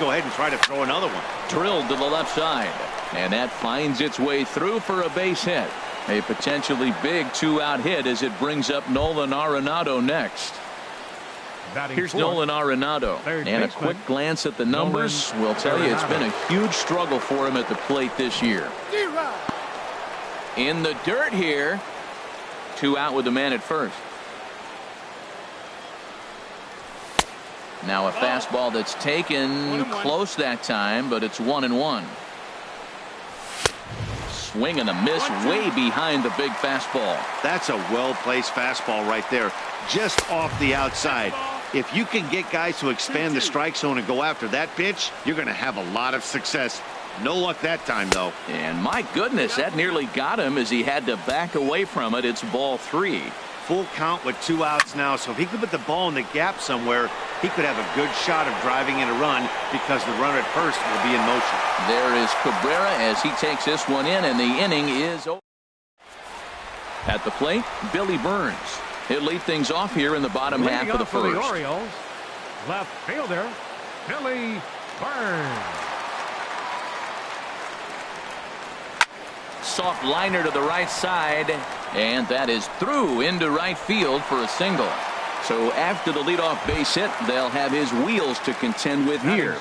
go ahead and try to throw another one. Drilled to the left side. And that finds its way through for a base hit. A potentially big 2-out hit as it brings up Nolan Arenado next. Here's Nolan Arenado. And a quick glance at the numbers will tell you it's been a huge struggle for him at the plate this year. In the dirt here. 2 out with the man at first. Now a fastball that's taken close that time, but it's 1-1. Swing and a miss way behind the big fastball. That's a well-placed fastball right there, just off the outside. If you can get guys to expand the strike zone and go after that pitch, you're going to have a lot of success. No luck that time, though. And my goodness, that nearly got him as he had to back away from it. It's ball 3. Full count with 2 outs now, so if he could put the ball in the gap somewhere, he could have a good shot of driving in a run because the runner at first will be in motion. There is Cabrera as he takes this one in, and the inning is over. At the plate, Billy Burns. He'll lead things off here in the bottom half of the first. For the Orioles, left fielder Billy Burns. Soft liner to the right side, and that is through into right field for a single. So after the leadoff base hit, they'll have his wheels to contend with here.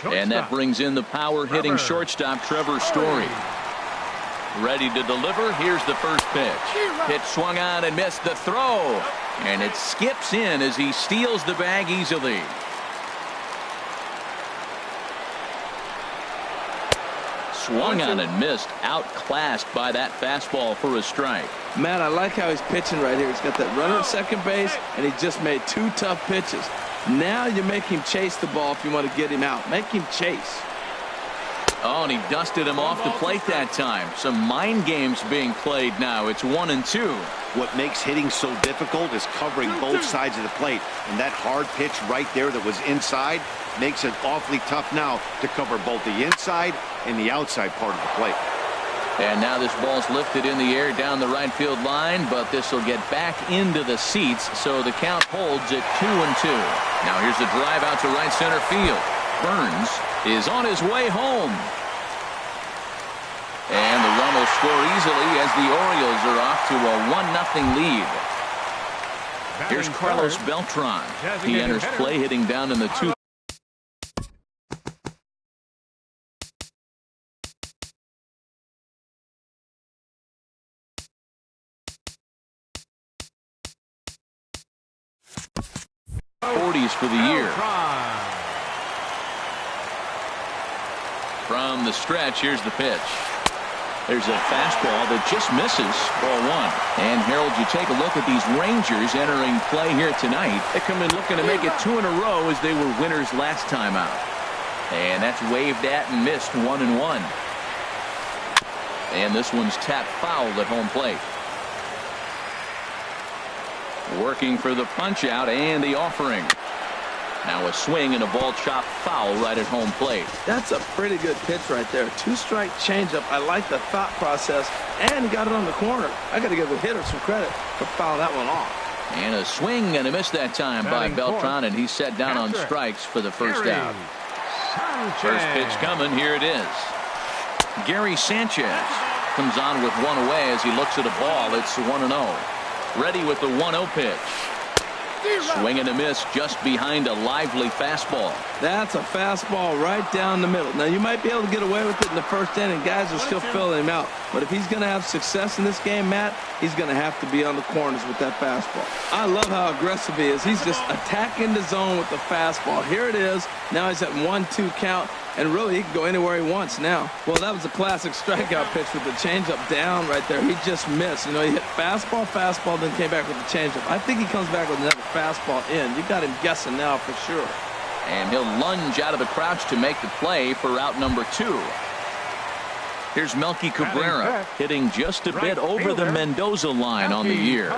And that brings in the power hitting shortstop Trevor Story. Ready to deliver. Here's the first pitch. Hit swung on and missed the throw, and it skips in as he steals the bag easily. Swung on and missed, outclassed by that fastball for a strike. Matt, I like how he's pitching right here. He's got that runner at second base, and he just made 2 tough pitches. Now you make him chase the ball if you want to get him out. Make him chase. Oh, and he dusted him off the plate that time. Some mind games being played now. It's 1-2. What makes hitting so difficult is covering both sides of the plate, and that hard pitch right there that was inside makes it awfully tough now to cover both the inside and the outside part of the plate. And now this ball's lifted in the air down the right field line, but this will get back into the seats, so the count holds at 2-2. Now here's the drive out to right center field. Burns is on his way home. And the run will score easily as the Orioles are off to a 1-0 lead. Here's Carlos Beltran. He enters play hitting down in the 2. For the year. From the stretch, here's the pitch. There's a fastball that just misses, ball 1. And Harold, you take a look at these Rangers entering play here tonight. They come in looking to make it 2 in a row as they were winners last time out. And that's waved at and missed 1-1. And this one's tapped foul at home plate. Working for the punch out and the offering. Now a swing and a ball chopped foul right at home plate. That's a pretty good pitch right there. 2-strike changeup. I like the thought process, and he got it on the corner. I got to give the hitter some credit for fouling that one off. And a swing and a miss that time by Beltran, and he's set down on strikes for the first out. First pitch coming. Here it is. Gary Sanchez comes on with one away as he looks at a ball. It's 1-0. Ready with the 1-0 pitch. Swing and a miss just behind a lively fastball. That's a fastball right down the middle. Now, you might be able to get away with it in the first inning. Guys are still filling him out. But if he's going to have success in this game, Matt, he's going to have to be on the corners with that fastball. I love how aggressive he is. He's just attacking the zone with the fastball. Here it is. Now he's at 1-2 count. And really, he can go anywhere he wants now. Well, that was a classic strikeout pitch with the changeup down right there. He just missed. You know, he hit fastball, then came back with the changeup. I think he comes back with another fastball in. You got him guessing now for sure. And he'll lunge out of the crouch to make the play for out number 2. Here's Melky Cabrera hitting just a bit over the Mendoza line on the year.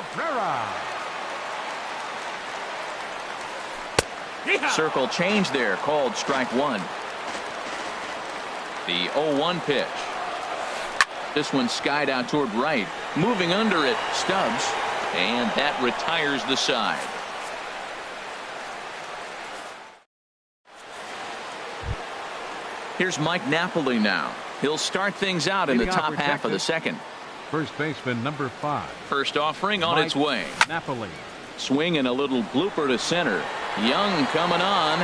Circle change there, called strike 1. The 0-1 pitch. This one skied out toward right. Moving under it, Stubbs. And that retires the side. Here's Mike Napoli now. He'll start things out in the top half of the second. First baseman number 5. First offering on its way. Napoli. Swing and a little blooper to center. Young coming on.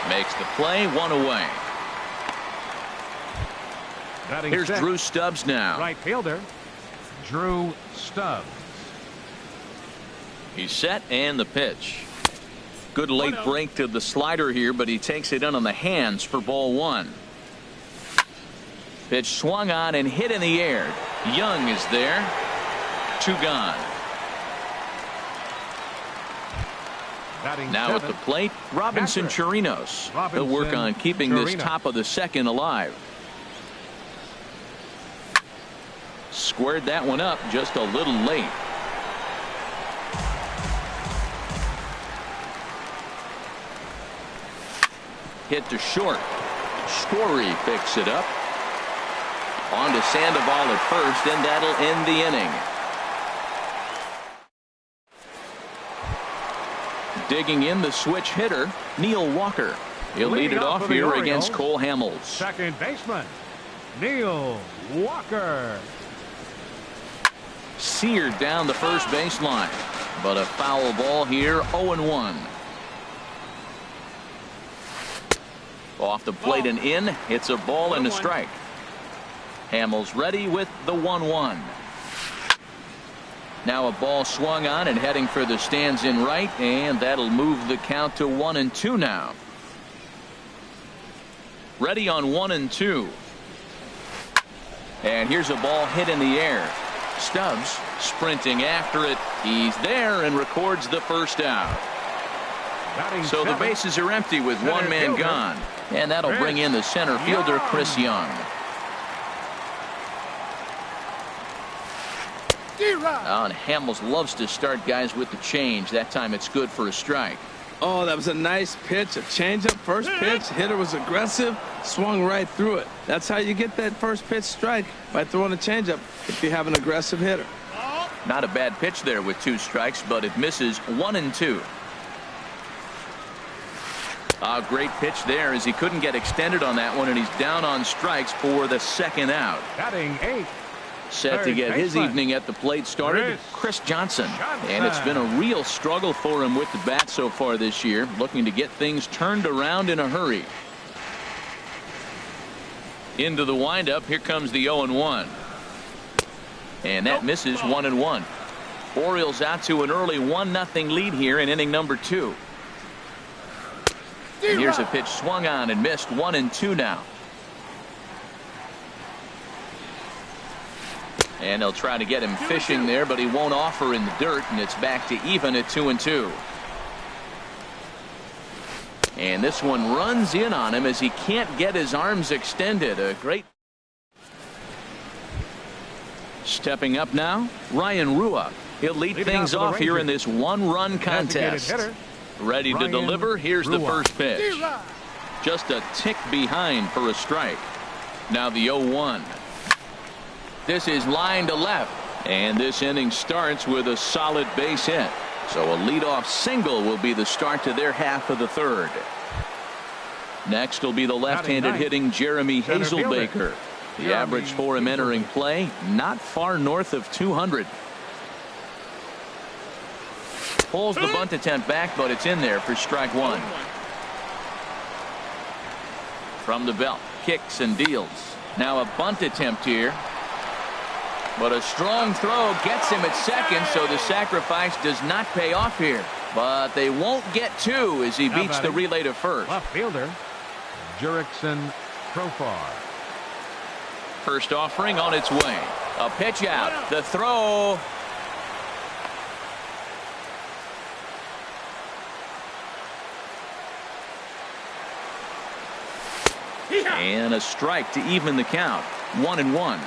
Makes the play, 1 away. Here's Drew Stubbs now. Right fielder, Drew Stubbs. He's set and the pitch. Good late break to the slider here, but he takes it in on the hands for ball 1. Pitch swung on and hit in the air. Young is there. 2 gone. Now at the plate, Robinson Chirinos. He'll work on keeping this top of the second alive. Squared that one up just a little late. Hit to short. Story picks it up. On to Sandoval at first, and that'll end the inning. Digging in the switch hitter, Neil Walker. He'll lead it off here against Cole Hamels. Second baseman, Neil Walker. Seared down the first baseline, but a foul ball here, 0-1. Off the plate and in. It's a ball and a strike. Hamels ready with the 1-1. Now a ball swung on and heading for the stands in right, and that'll move the count to 1-2 now. Ready on 1-2. And here's a ball hit in the air. Stubbs sprinting after it. He's there and records the first out. So the bases are empty with one man gone, and that'll bring in the center fielder Chris Young. And Hamels loves to start guys with the change. That time it's good for a strike. Oh, that was a nice pitch, a changeup, first pitch. Hitter was aggressive, swung right through it. That's how you get that first pitch strike, by throwing a changeup if you have an aggressive hitter. Not a bad pitch there with 2 strikes, but it misses 1-2. A great pitch there as he couldn't get extended on that one, and he's down on strikes for the second out. Batting 8. Set to get his evening at the plate started, Chris Johnson. And it's been a real struggle for him with the bat so far this year, looking to get things turned around in a hurry. Into the windup, here comes the 0-1. And that misses 1-1. Orioles out to an early 1-0 lead here in inning number 2. And here's a pitch swung on and missed, 1-2 now. And they'll try to get him fishing there, but he won't offer in the dirt, and it's back to even at 2-2. And this one runs in on him as he can't get his arms extended. A great. Stepping up now, Ryan Rua. He'll lead things off here in this 1-run contest. Ready to deliver. Here's the first pitch. Just a tick behind for a strike. Now the 0-1. This is line to left, and this inning starts with a solid base hit. So a leadoff single will be the start to their half of the third. Next will be the left-handed hitting Jeremy Hazelbaker. The average for him entering play, not far north of 200. Pulls the bunt attempt back, but it's in there for strike 1. From the belt, kicks and deals. Now a bunt attempt here. But a strong throw gets him at second, so the sacrifice does not pay off here. But they won't get 2 as he beats the relay to first. Left fielder, Jurickson Profar. First offering on its way. A pitch out. The throw. And a strike to even the count. 1-1.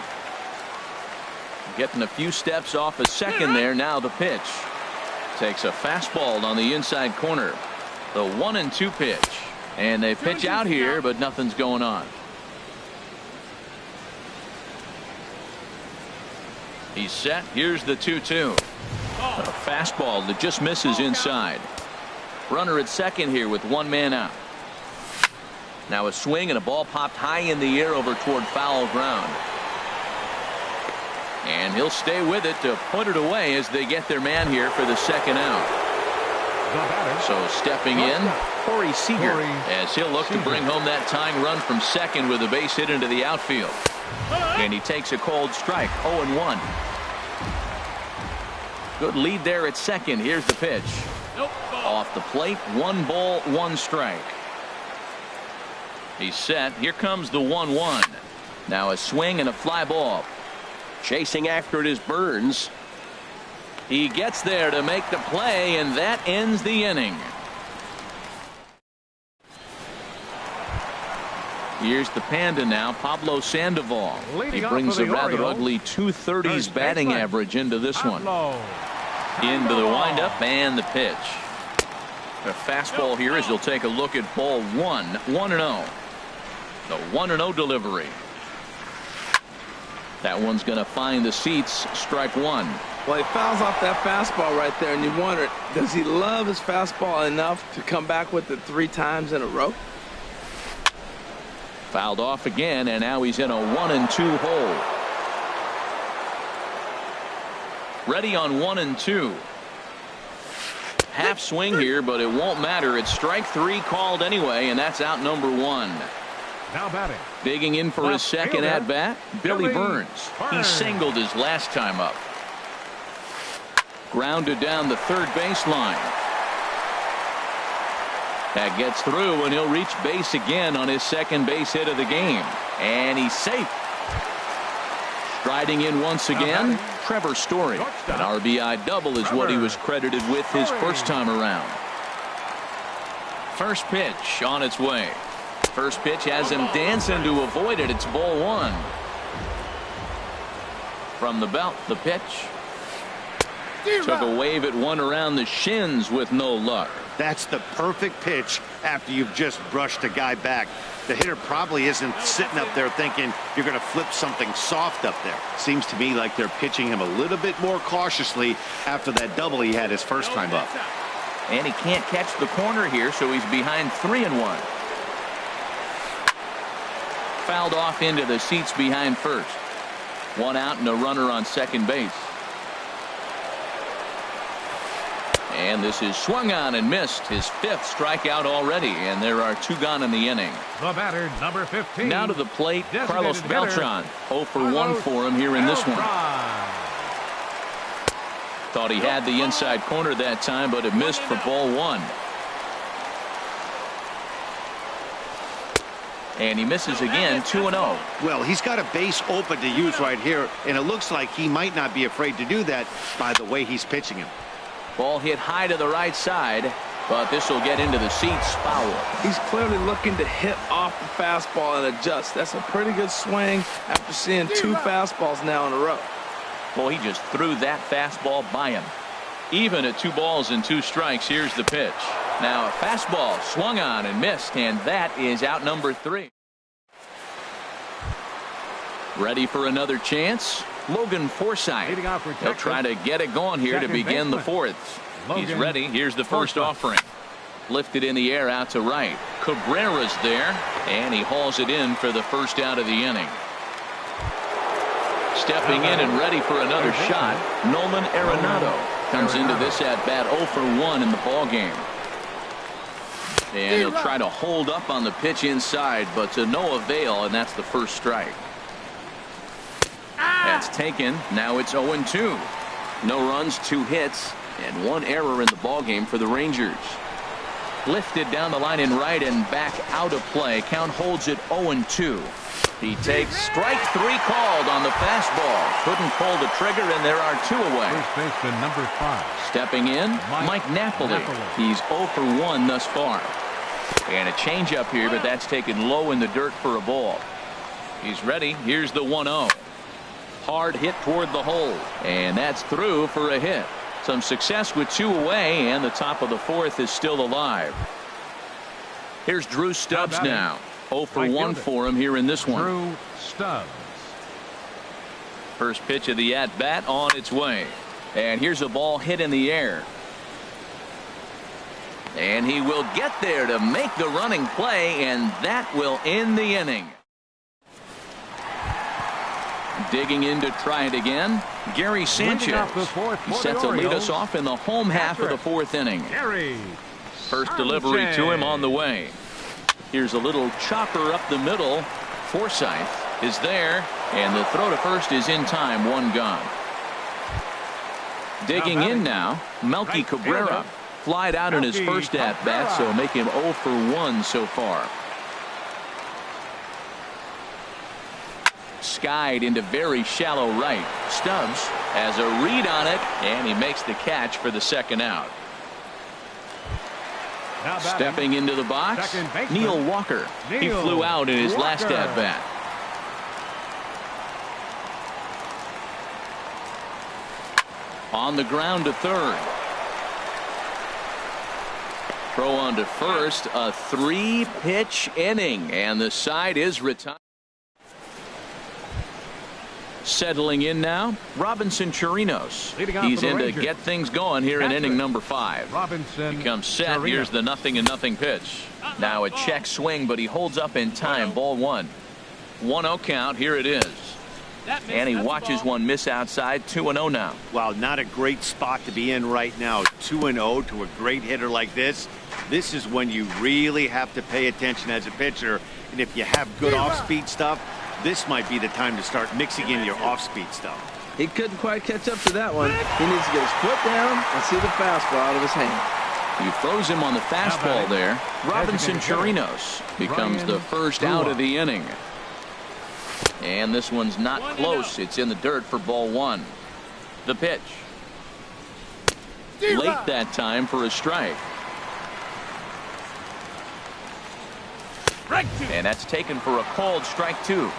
Getting a few steps off a second there. Now the pitch. Takes a fastball on the inside corner. The 1-2 pitch. And they pitch out here, but nothing's going on. He's set. Here's the 2-2. A fastball that just misses inside. Runner at second here with one man out. Now a swing and a ball popped high in the air over toward foul ground. And he'll stay with it to put it away as they get their man here for the second out. So stepping in, Corey Seager, as he'll look to bring home that tying run from second with a base hit into the outfield. And he takes a cold strike, 0-1. Good lead there at second. Here's the pitch. Off the plate, 1 ball, 1 strike. He's set. Here comes the 1-1. Now a swing and a fly ball. Chasing after it is Burns. He gets there to make the play, and that ends the inning. Here's the Panda now, Pablo Sandoval. He brings a rather ugly 230s batting average into this one. Into the windup and the pitch. A fastball here as he'll take a look at ball 1, 1-0. The 1-0 delivery. That one's going to find the seats. Strike 1. Well, he fouls off that fastball right there, and you wonder, does he love his fastball enough to come back with it 3 times in a row? Fouled off again, and now he's in a 1-2 hole. Ready on 1-2. Half swing here, but it won't matter. It's strike 3 called anyway, and that's out number 1. Now batting. Digging in for his second at bat, Billy Burns. He singled his last time up. Grounded down the third baseline. That gets through, and he'll reach base again on his second base hit of the game. And he's safe. Striding in once again, Trevor Story. An RBI double is what he was credited with his first time around. First pitch on its way. First pitch has him dancing to avoid it. It's ball 1. From the belt, the pitch. Took a wave at one around the shins with no luck. That's the perfect pitch after you've just brushed a guy back. The hitter probably isn't sitting up there thinking you're going to flip something soft up there. Seems to me like they're pitching him a little bit more cautiously after that double he had his first time up. And he can't catch the corner here, so he's behind 3-1. Fouled off into the seats behind first. 1 out and a runner on second base. And this is swung on and missed. His 5th strikeout already, and there are 2 gone in the inning. The batter, number 15. Now to the plate, Carlos Beltran. 0 for 1 for him here in this one. Thought he had the inside corner that time, but it missed for ball 1. And he misses again, 2-0. Well, he's got a base open to use right here, and it looks like he might not be afraid to do that by the way he's pitching him. Ball hit high to the right side, but this will get into the seats. Foul. He's clearly looking to hit off the fastball and adjust. That's a pretty good swing after seeing 2 fastballs now in a row. Boy, he just threw that fastball by him. Even at 2 balls and 2 strikes, here's the pitch. Now a fastball swung on and missed, and that is out number 3. Ready for another chance? Logan Forsythe. He'll try to get it going here to begin the 4th. He's ready. Here's the first offering. Lifted in the air out to right. Cabrera's there, and he hauls it in for the first out of the inning. Stepping in and ready for another shot, Nolan Arenado comes into this at bat 0 for 1 in the ball game. And he'll try to hold up on the pitch inside, but to no avail, and that's the first strike. That's taken. Now it's 0-2. No runs, 2 hits, and 1 error in the ballgame for the Rangers. Lifted down the line in right and back out of play. Count holds it 0-2. He takes strike 3 called on the fastball. Couldn't pull the trigger, and there are 2 away. First baseman number 5. Stepping in, Mike Napoli. He's 0 for 1 thus far. And a changeup here, but that's taken low in the dirt for a ball. He's ready. Here's the 1-0. Hard hit toward the hole, and that's through for a hit. Some success with 2 away, and the top of the 4th is still alive. Here's Drew Stubbs now. 0 for 1 for him here in this one. Drew Stubbs. First pitch of the at-bat on its way. And here's a ball hit in the air. And he will get there to make the running play, and that will end the inning. Digging in to try it again, Gary Sanchez. He set to lead us off in the home half of the fourth inning. First delivery to him on the way. Here's a little chopper up the middle. Forsythe is there, and the throw to first is in time. One gone. Digging in now, Melky Cabrera. Flied out in his first at-bat, so make him 0 for 1 so far. Skied into very shallow right. Stubbs has a read on it, and he makes the catch for the second out. Stepping into the box, Neil Walker. He flew out in his last at-bat. On the ground to third. Throw on to first, a 3-pitch inning, and the side is retired. Settling in now, Robinson Chirinos. He's in to get things going here in inning number 5. He comes set. Here's the 0-0 pitch. Now a check swing, but he holds up in time. Ball 1. 1-0 count. Here it is. And he watches one miss outside. 2-0 now. Wow, not a great spot to be in right now. 2-0 to a great hitter like this. This is when you really have to pay attention as a pitcher. And if you have good off-speed stuff, this might be the time to start mixing in your off-speed stuff. He couldn't quite catch up to that one. He needs to get his foot down and see the fastball out of his hand. He throws him on the fastball there. Robinson Chirinos becomes the first out of the inning. And this one's not close. It's in the dirt for ball 1. The pitch. Late that time for a strike. And that's taken for a called strike 2.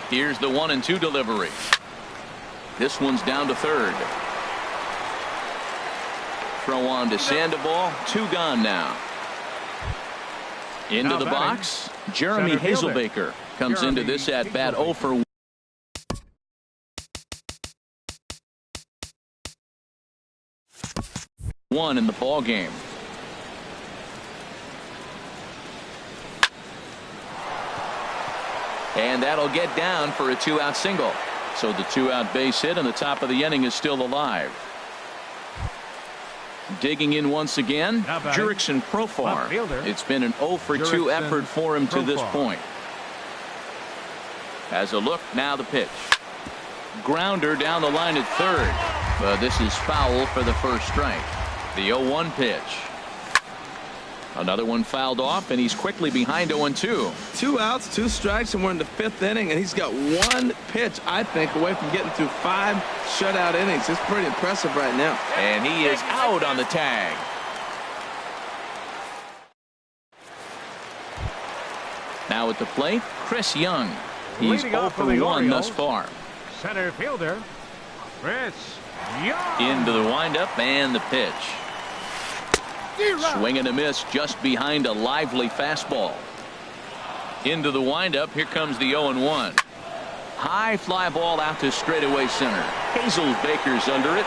Here's the 1-2 delivery. This one's down to third. Throw on to Sandoval. 2 gone now. Into the box, Jeremy Hazelbaker comes into this at bat 0 for 1 in the ball game. And that'll get down for a 2-out single. So the 2-out base hit and the top of the inning is still alive. Digging in once again, Jurickson Profar. It's been an 0 for 2 effort for him to this point. Has a look, now the pitch. Grounder down the line at third. But this is foul for the first strike. The 0-1 pitch. Another one fouled off, and he's quickly behind 0-2. 2 outs, 2 strikes, and we're in the 5th inning, and he's got 1 pitch, I think, away from getting through 5 shutout innings. It's pretty impressive right now. And he is out on the tag. Now at the plate, Chris Young. He's 0 for 1 thus far. Center fielder, Chris Young. Into the windup and the pitch. Swing and a miss just behind a lively fastball. Into the windup. Here comes the 0-1. High fly ball out to straightaway center. Hazelbaker's under it.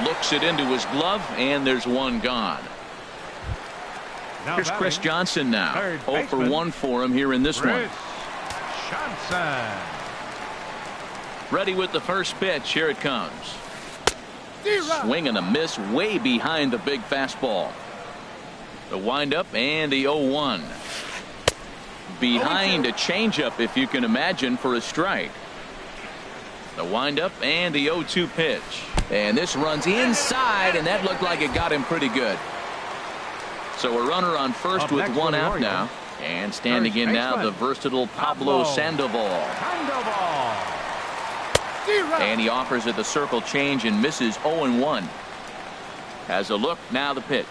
Looks it into his glove, and there's 1 gone. Here's Chris Johnson now. 0 for 1 for him here in this one. Johnson. Ready with the first pitch. Here it comes. Swing and a miss way behind the big fastball. The windup and the 0-1. Behind a changeup, if you can imagine, for a strike. The windup and the 0-2 pitch. And this runs inside, and that looked like it got him pretty good. So a runner on first with 1 out now. And standing in now, the versatile Pablo Sandoval. And he offers it the circle change and misses 0-1. Has a look, now the pitch.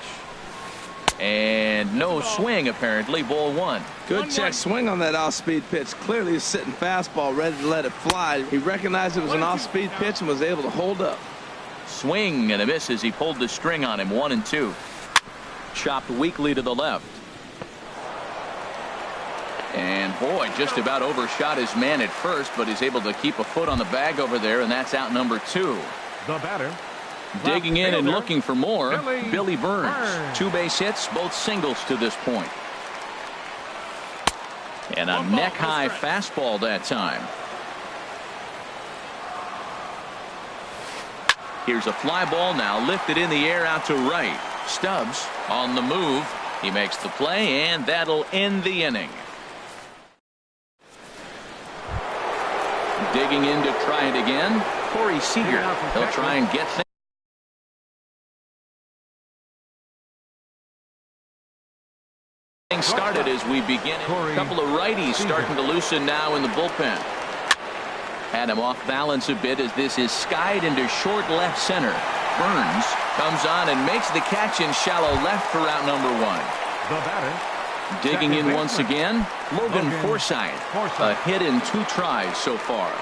And no swing, apparently. Ball 1. Good check swing on that off-speed pitch. Clearly a sitting fastball ready to let it fly. He recognized it was an off-speed pitch and was able to hold up. Swing and a miss as he pulled the string on him. 1-2. Chopped weakly to the left. And boy, just about overshot his man at first, but he's able to keep a foot on the bag over there, and that's out number 2. The batter, Digging in and looking for more, Billy Burns. Burns. 2 base hits, both singles to this point. And a neck-high fastball that time. Here's a fly ball now lifted in the air out to right. Stubbs on the move. He makes the play, and that'll end the inning. Digging in to try it again, Corey Seager. He'll try and get things started as we begin. A couple of righties starting to loosen now in the bullpen. Had him off balance a bit as this is skied into short left center. Burns comes on and makes the catch in shallow left for out number 1. The batter. Digging in once again, Logan Forsythe. A hit in 2 tries so far.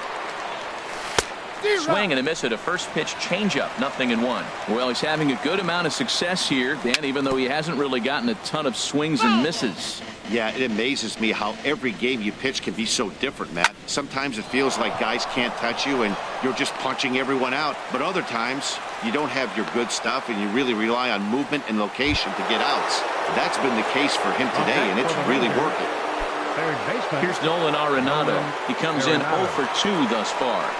Swing and a miss at a first pitch changeup, 0-1. Well, he's having a good amount of success here, Dan, even though he hasn't really gotten a ton of swings and misses. Yeah, it amazes me how every game you pitch can be so different, Matt. Sometimes it feels like guys can't touch you and you're just punching everyone out. But other times you don't have your good stuff and you really rely on movement and location to get outs. That's been the case for him today, and it's really working. Here's Nolan Arenado. He comes in 0 for 2 thus far.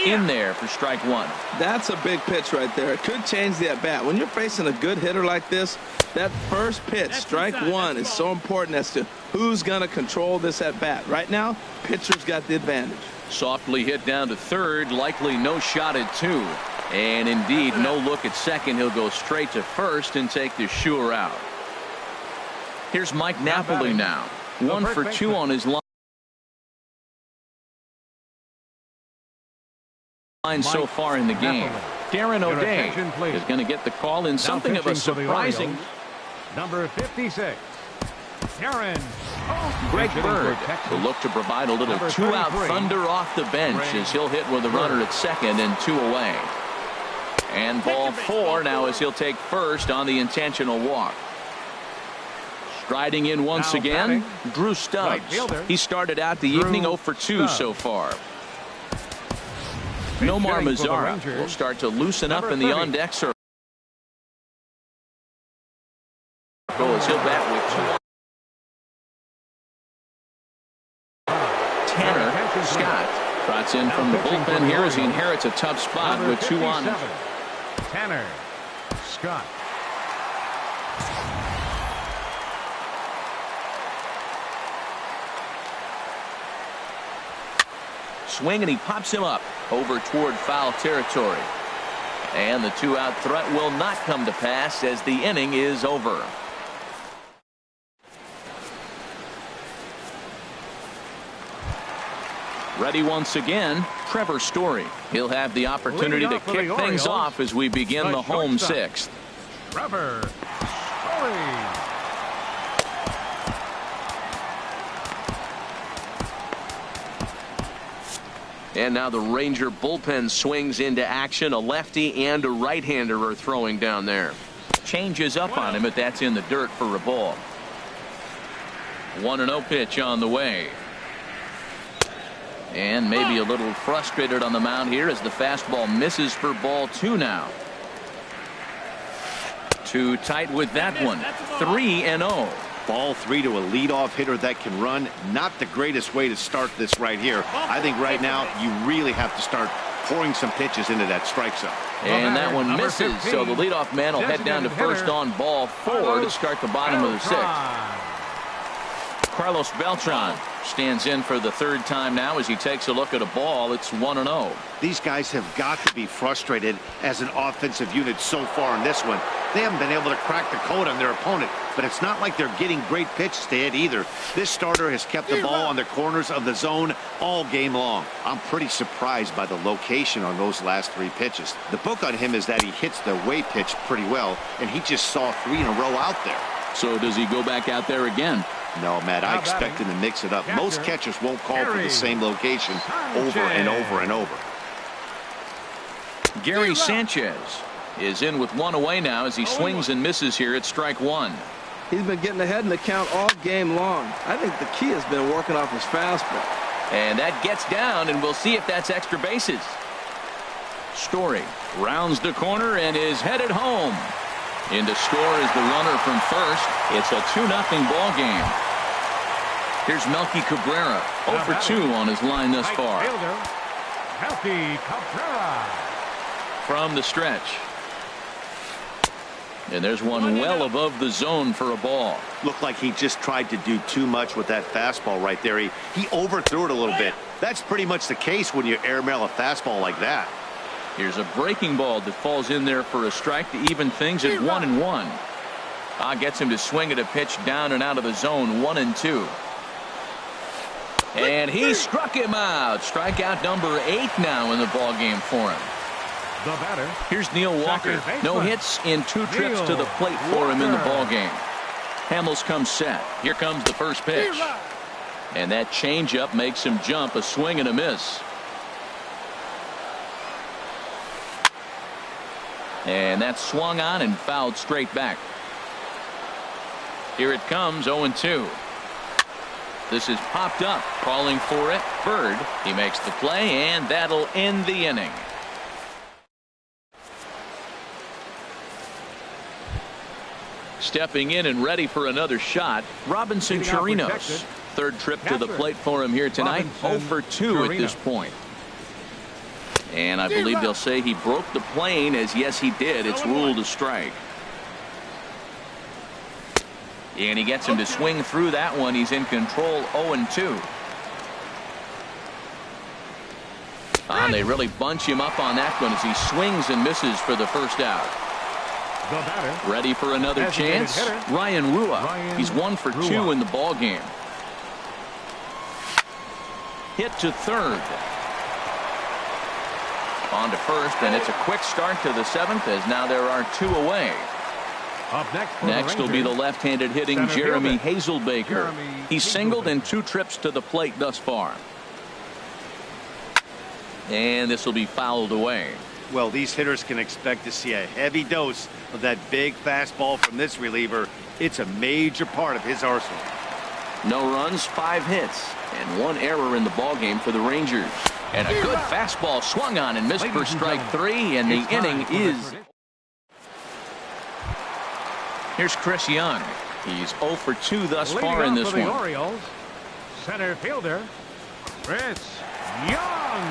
In there for strike 1. That's a big pitch right there. It could change the at bat. When you're facing a good hitter like this, that first pitch, strike 1, is so important as to who's going to control this at bat. Right now, pitcher's got the advantage. Softly hit down to third, likely no shot at 2. And indeed, no look at second. He'll go straight to first and take the sure out. Here's Mike Napoli now. 1 for 2 on his line so far in the game. Darren O'Day is going to get the call in something of a surprising. Number 56, Darren. Greg Bird will look to provide a little 2-out thunder off the bench as he'll hit with a runner at second and 2 away. And ball 4 now as he'll take first on the intentional walk. Striding in once again, Drew Stubbs. He started out the evening 0 for 2 so far. Nomar Mazara will start to loosen up in the on-deck circle as he'll bat with 2. Tanner Scott trots in from the bullpen here as he inherits a tough spot with 2 on. Tanner Scott. Swing and he pops him up over toward foul territory. And the 2-out threat will not come to pass as the inning is over. Ready once again, Trevor Story. He'll have the opportunity to kick things off as we begin the home 6th. Trevor Story. And now the Ranger bullpen swings into action. A lefty and a right-hander are throwing down there. Changes up on him, but that's in the dirt for a ball. 1-0 pitch on the way. And maybe a little frustrated on the mound here as the fastball misses for ball 2 now. Too tight with that one. 3-0. Ball 3 to a leadoff hitter that can run. Not the greatest way to start this right here. I think right now you really have to start pouring some pitches into that strike zone. And that one misses, so the leadoff man will head down to first on ball 4 to start the bottom of the 6th. Carlos Beltran stands in for the 3rd time now as he takes a look at a ball. It's 1-0. These guys have got to be frustrated as an offensive unit so far in this one. They haven't been able to crack the code on their opponent, but it's not like they're getting great pitches to hit either. This starter has kept the ball on the corners of the zone all game long. I'm pretty surprised by the location on those last 3 pitches. The book on him is that he hits the way pitch pretty well, and he just saw 3 in a row out there. So does he go back out there again? No, Matt, I expect him to mix it up. Most catchers won't call for the same location over and over and over. Gary Sanchez is in with 1 away now as he swings and misses here at strike 1. He's been getting ahead in the count all game long. I think the key has been working off his fastball. And that gets down, and we'll see if that's extra bases. Story rounds the corner and is headed home. In to score is the runner from first. It's a 2-0 ball game. Here's Melky Cabrera, 0 for 2 on his line thus far. Melky Cabrera. From the stretch. And there's one well above the zone for a ball. Looked like he just tried to do too much with that fastball right there. He overthrew it a little bit. That's pretty much the case when you airmail a fastball like that. Here's a breaking ball that falls in there for a strike to even things at 1-1. Gets him to swing at a pitch down and out of the zone, 1-2. And he struck him out. Strikeout number 8 now in the ball game for him. The batter. Here's Neil Walker. No hits in 2 trips to the plate for him in the ball game. Hamels comes set. Here comes the first pitch. And that changeup makes him jump. A swing and a miss. And that's swung on and fouled straight back. Here it comes, 0-2. This is popped up, calling for it. Bird, he makes the play, and that'll end the inning. Stepping in and ready for another shot, Robinson Chirinos. Third trip to the plate for him here tonight. 0 for 2 at this point. And I believe they'll say he broke the plane, as yes he did. It's ruled a strike. And he gets him to swing through that one. He's in control, 0-2. They really bunch him up on that one as he swings and misses for the first out. Ready for another chance, Ryan Rua. He's 1 for 2 in the ball game. Hit to third. On to first, and it's a quick start to the 7th, as now there are 2 away. Up next will be the left-handed hitting Jeremy Hazelbaker. He's singled in 2 trips to the plate thus far. And this will be fouled away. Well, these hitters can expect to see a heavy dose of that big fastball from this reliever. It's a major part of his arsenal. No runs, 5 hits, and 1 error in the ballgame for the Rangers. And a good fastball swung on and missed for strike 3, and the inning is. Here's Chris Young. He's 0 for 2 thus far in this one. Orioles, center fielder Chris Young.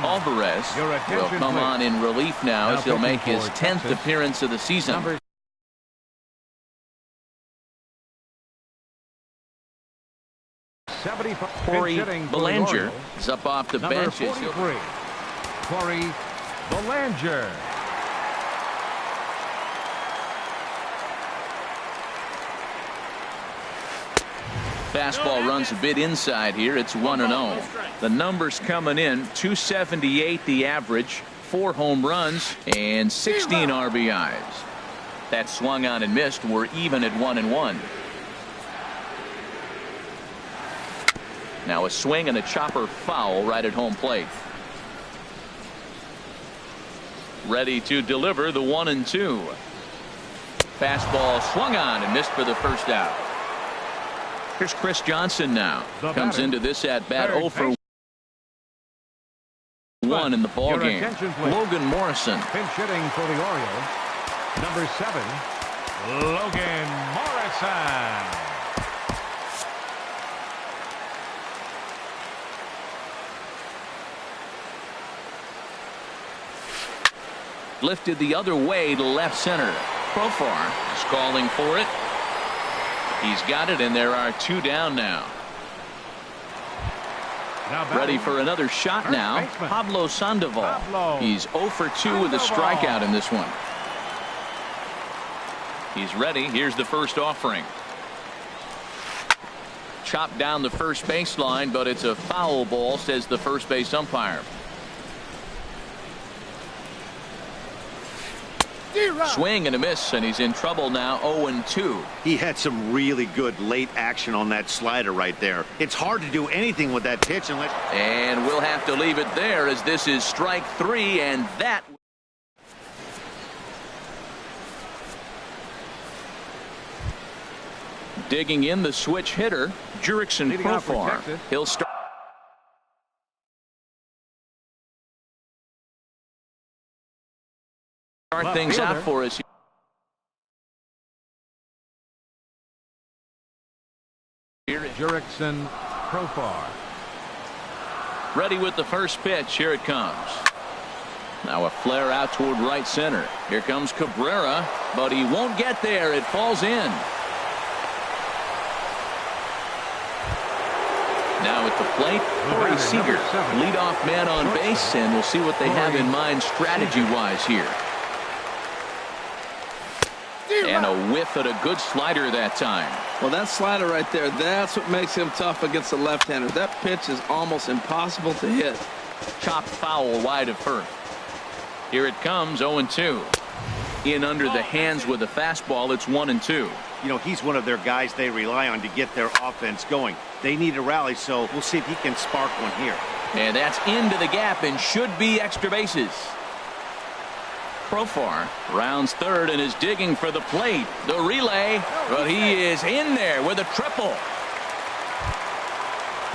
Alvarez will come on in relief now as he'll make his 10th appearance of the season. Corey Belanger is up off the bench. Corey Belanger. Fastball runs a bit inside here. It's 1-0. The numbers coming in: 278 the average, 4 home runs, and 16 RBIs. That swung on and missed. We're even at 1-1. Now a swing and a chopper foul right at home plate. Ready to deliver the 1-2. Fastball swung on and missed for the first out. Here's Chris Johnson now. Comes into this at bat 0 for 1 in the ball game. Logan Morrison. Pinch hitting for the Orioles. Number 7, Logan Morrison. Lifted the other way to left center. Profar is calling for it. He's got it, and there are 2 down now. Ready for another shot now. Pablo Sandoval. He's 0 for 2 with a strikeout in this one. He's ready. Here's the first offering. Chopped down the first baseline, but it's a foul ball, says the first base umpire. Swing and a miss, and he's in trouble now. 0-2. He had some really good late action on that slider right there. It's hard to do anything with that pitch unless. And we'll have to leave it there, as this is strike 3, and that. Digging in the switch hitter, Jurickson Profar. He'll start. Start things out for us. Here is Jurickson Profar. Ready with the first pitch. Here it comes. Now a flare out toward right center. Here comes Cabrera, but he won't get there. It falls in. Now at the plate, Corey Seager, leadoff man on base, and we'll see what they have in mind strategy-wise here. And a whiff at a good slider that time. Well, that slider right there, that's what makes him tough against the left-hander. That pitch is almost impossible to hit. Chopped foul wide of first. Here it comes, 0-2. In under the hands with a fastball, it's 1-2. You know, he's one of their guys they rely on to get their offense going. They need a rally, so we'll see if he can spark one here. And that's into the gap and should be extra bases. Profar rounds third and is digging for the plate. The relay, but he is in there with a triple.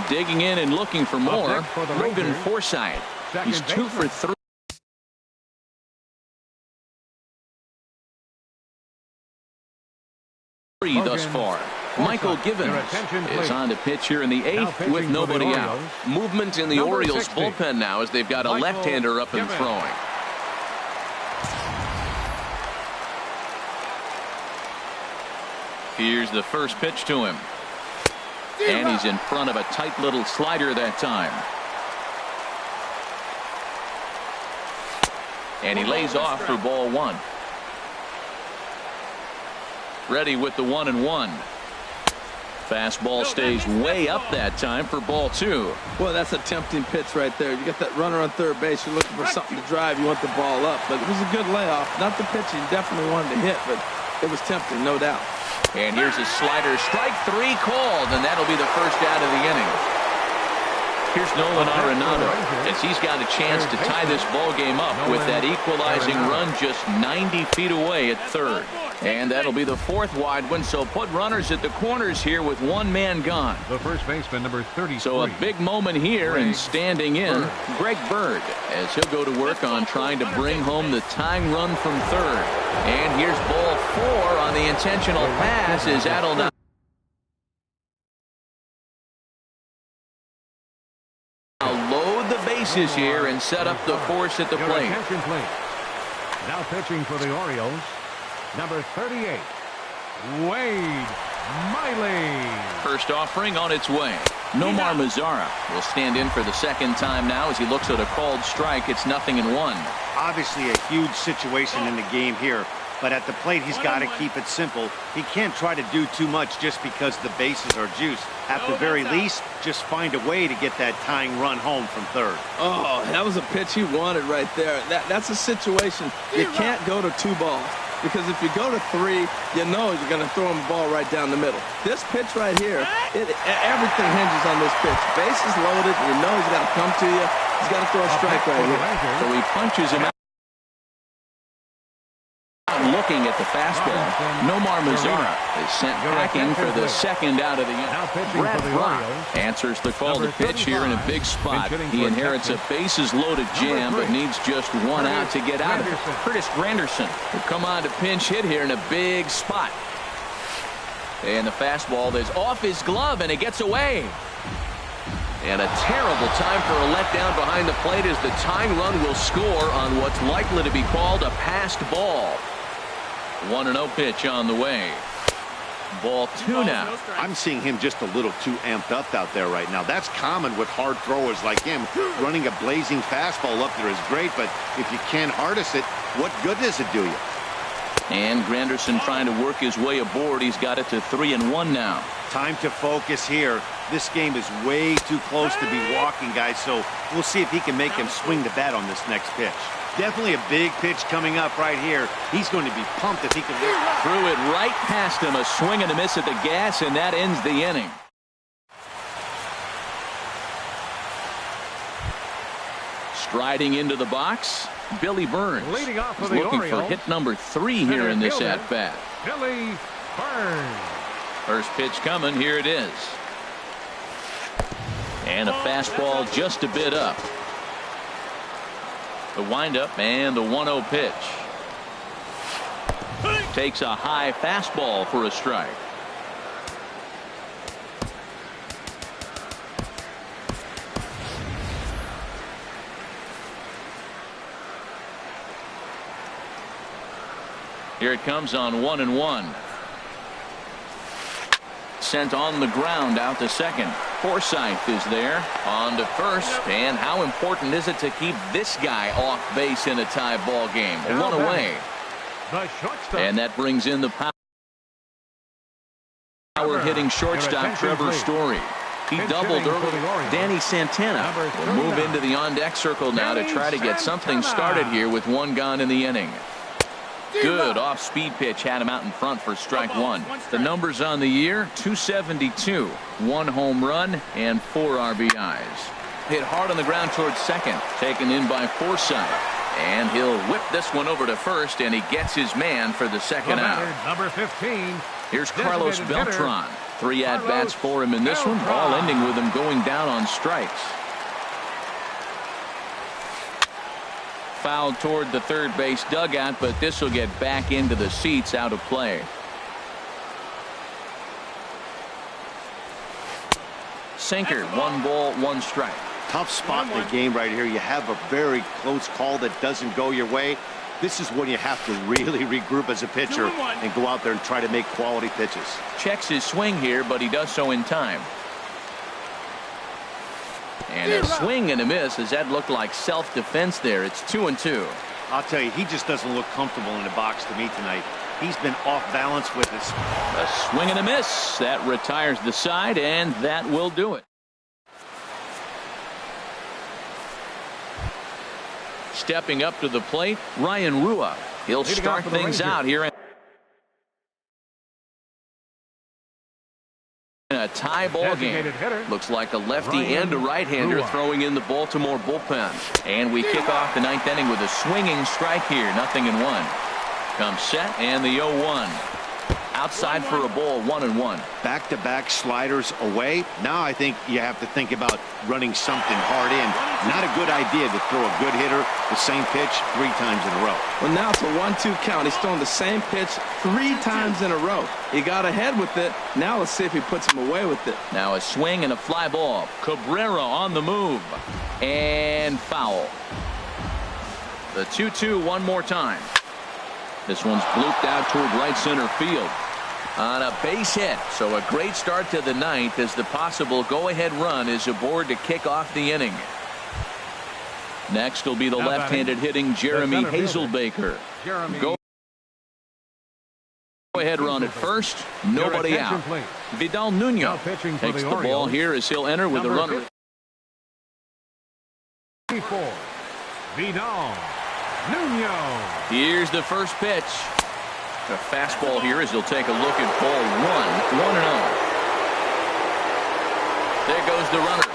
Digging in and looking for more. Logan Forsythe. He's 2 for 3. Thus far. Michael Givens is on to pitch here in the 8th with nobody out. Movement in the Orioles bullpen now as they've got a left-hander up and throwing. Here's the first pitch to him. And he's in front of a tight little slider that time. And he lays off for ball 1. Ready with the 1-1. Fastball stays way up that time for ball 2. Boy, that's a tempting pitch right there. You got that runner on third base. You're looking for something to drive. You want the ball up. But it was a good layoff. Not the pitch he definitely wanted to hit, but it was tempting, no doubt. And here's a slider. Strike 3 called, and that'll be the first out of the inning. Here's Nolan Arenado as he's got a chance to tie this ball game up with that equalizing run just 90 feet away at third. And that'll be the 4th wide one, so put runners at the corners here with 1 man gone. The first baseman, number 33. So a big moment here, and standing in, Greg Bird, as he'll go to work on trying to bring home the tying run from third. And here's ball 4 on the intentional pass as that'll now load the bases here and set up the force at the plate. Now pitching for the Orioles, number 38, Wade Miley. First offering on its way. Nomar Mazara will stand in for the second time now as he looks at a called strike. It's 0-1. Obviously a huge situation in the game here, but at the plate he's got to keep it simple. He can't try to do too much just because the bases are juiced. At the very least, just find a way to get that tying run home from third. Oh, that was a pitch he wanted right there. That's a situation you can't go to 2 balls. Because if you go to 3, you know you're going to throw him the ball right down the middle. This pitch right here, everything hinges on this pitch. Bases loaded, you know he's got to come to you. He's got to throw a strike right here. So he punches him out. Looking at the fastball, Nomar Mazara is sent packing for the second out of the inning. Brad Brock answers the call to pitch here in a big spot. He inherits a bases-loaded jam, but needs just 1 out to get out of it. Curtis Granderson will come on to pinch hit here in a big spot. And the fastball is off his glove, and it gets away. And a terrible time for a letdown behind the plate as the tying run will score on what's likely to be called a passed ball. 1-0 pitch on the way. Ball 2 now. I'm seeing him just a little too amped up out there right now. That's common with hard throwers like him. Running a blazing fastball up there is great, but if you can't harness it, what good does it do you? And Granderson trying to work his way aboard. He's got it to 3-1 now. Time to focus here. This game is way too close to be walking, guys, so we'll see if he can make him swing the bat on this next pitch. Definitely a big pitch coming up right here. He's going to be pumped if he can. Threw it right past him. A swing and a miss at the gas, and that ends the inning. Striding into the box, Billy Burns. Leading off He's for the looking Orioles, for hit number 3 here in this at-bat. Billy Burns. First pitch coming. Here it is. And a fastball just a bit up. The windup and the 1-0 pitch. Takes a high fastball for a strike. Here it comes on 1-1. Sent on the ground out to second. Forsythe is there on to first. And how important is it to keep this guy off base in a tie ball game? One away. And that brings in the power hitting shortstop Trevor Story. He doubled early. Danny Santana will move into the on-deck circle now to try to get something started here with one gone in the inning. Good off-speed pitch had him out in front for strike one. The numbers on the year, 272, 1 home run, and 4 RBIs. Hit hard on the ground towards second, taken in by Forsythe. And he'll whip this one over to first, and he gets his man for the second out. Number 15. Here's Carlos Beltran. 3 at-bats for him in this one, all ending with him going down on strikes. Fouled toward the third base dugout, but this will get back into the seats, out of play. Sinker, 1 ball, 1 strike. Tough spot in the game right here. You have a very close call that doesn't go your way. This is when you have to really regroup as a pitcher and go out there and try to make quality pitches. Checks his swing here, but he does so in time. And a swing and a miss, as that looked like self-defense there. It's 2-2. I'll tell you, he just doesn't look comfortable in the box to me tonight. He's been off balance with this. A swing and a miss. That retires the side, and that will do it. Stepping up to the plate, Ryan Rua. He'll start things out here. A tie ball game. Looks like a lefty and a right-hander throwing in the Baltimore bullpen. And we kick off the 9th inning with a swinging strike here. 0-1. Comes set and the 0-1. Outside for a ball, 1-1. Back-to-back sliders away. Now I think you have to think about running something hard in. Not a good idea to throw a good hitter the same pitch 3 times in a row. Well, now it's a 1-2 count. He's throwing the same pitch 3 times in a row. He got ahead with it. Now let's see if he puts him away with it. Now a swing and a fly ball. Cabrera on the move. And foul. The 2-2 one more time. This one's blooped out toward right center field. On a base hit. So a great start to the 9th as the possible go-ahead run is aboard to kick off the inning. Next will be the left-handed hitting Jeremy Hazelbaker. Go-ahead run at first. Nobody out. Vidal Nuno takes the ball here as he'll enter with a runner. Vidal Nuno. Here's the first pitch. A fastball here as he'll take a look at ball 1. 1-0. There goes the runner.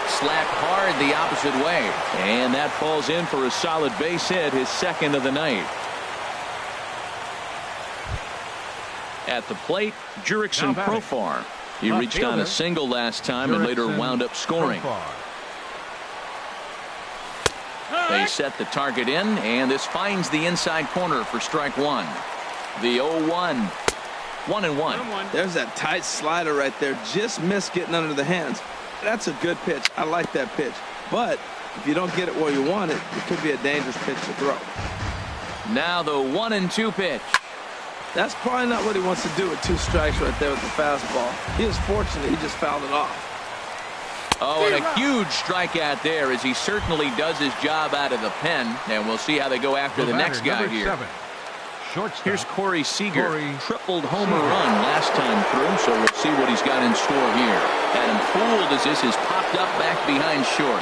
Slapped hard the opposite way. And that falls in for a solid base hit, his 2nd of the night. At the plate, Jurickson Profar. He reached on a single last time and later wound up scoring. They set the target in, and this finds the inside corner for strike 1. The 0-1. 1-1. There's that tight slider right there. Just missed getting under the hands. That's a good pitch. I like that pitch. But if you don't get it where you want it, it could be a dangerous pitch to throw. Now the 1-2 pitch. That's probably not what he wants to do with 2 strikes right there with the fastball. He was fortunate he just fouled it off. Oh, and a huge strikeout there as he certainly does his job out of the pen. And we'll see how they go after the next guy here. Here's Corey Seager. Tripled homer run last time through, so we'll see what he's got in store here. Had him fooled as this is popped up back behind short.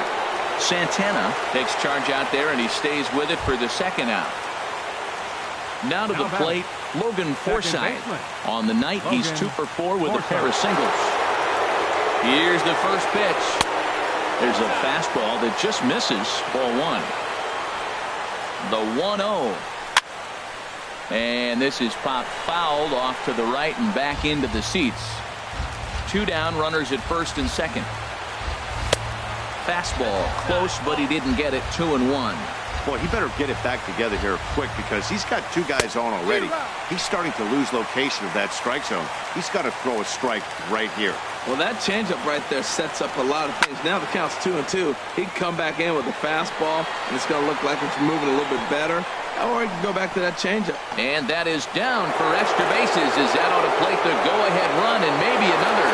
Santana takes charge out there, and he stays with it for the 2nd out. Now to the plate, Logan Forsythe. On the night, he's 2 for 4 with a pair of singles. Here's the first pitch. There's a fastball that just misses. Ball 1. The 1-0. And this is popped fouled off to the right and back into the seats. 2 down, runners at first and second. Fastball close, but he didn't get it. 2-1. Boy, he better get it back together here quick because he's got two guys on already. He's starting to lose location of that strike zone. He's got to throw a strike right here. Well, that changeup right there sets up a lot of things. Now the count's 2-2. He can come back in with a fastball, and it's going to look like it's moving a little bit better. Or he can go back to that changeup. And that is down for extra bases as that ought to plate the go-ahead run and maybe another.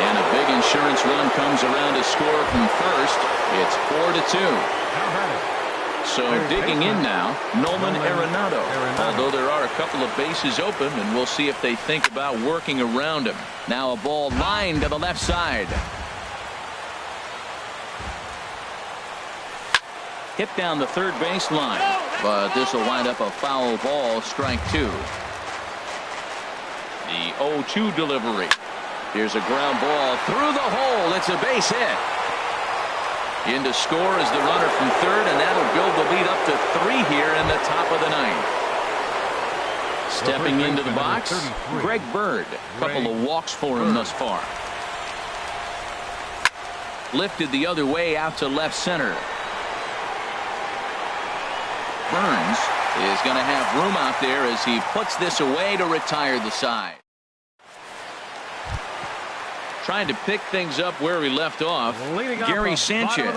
And a big insurance run comes around to score from first. It's 4-2. How about it? So digging in now, Nolan Arenado. Although there are a couple of bases open, and we'll see if they think about working around him. Now a ball lined to the left side. Hit down the third base line, but this will wind up a foul ball, strike two. The 0-2 delivery. Here's a ground ball through the hole. It's a base hit. In to score is the runner from third, and that'll build the lead up to 3 here in the top of the ninth. Stepping into the box, Greg Bird. A couple of walks for him thus far. Lifted the other way out to left center. Burns is going to have room out there as he puts this away to retire the side. Trying to pick things up where we left off. Gary Sanchez.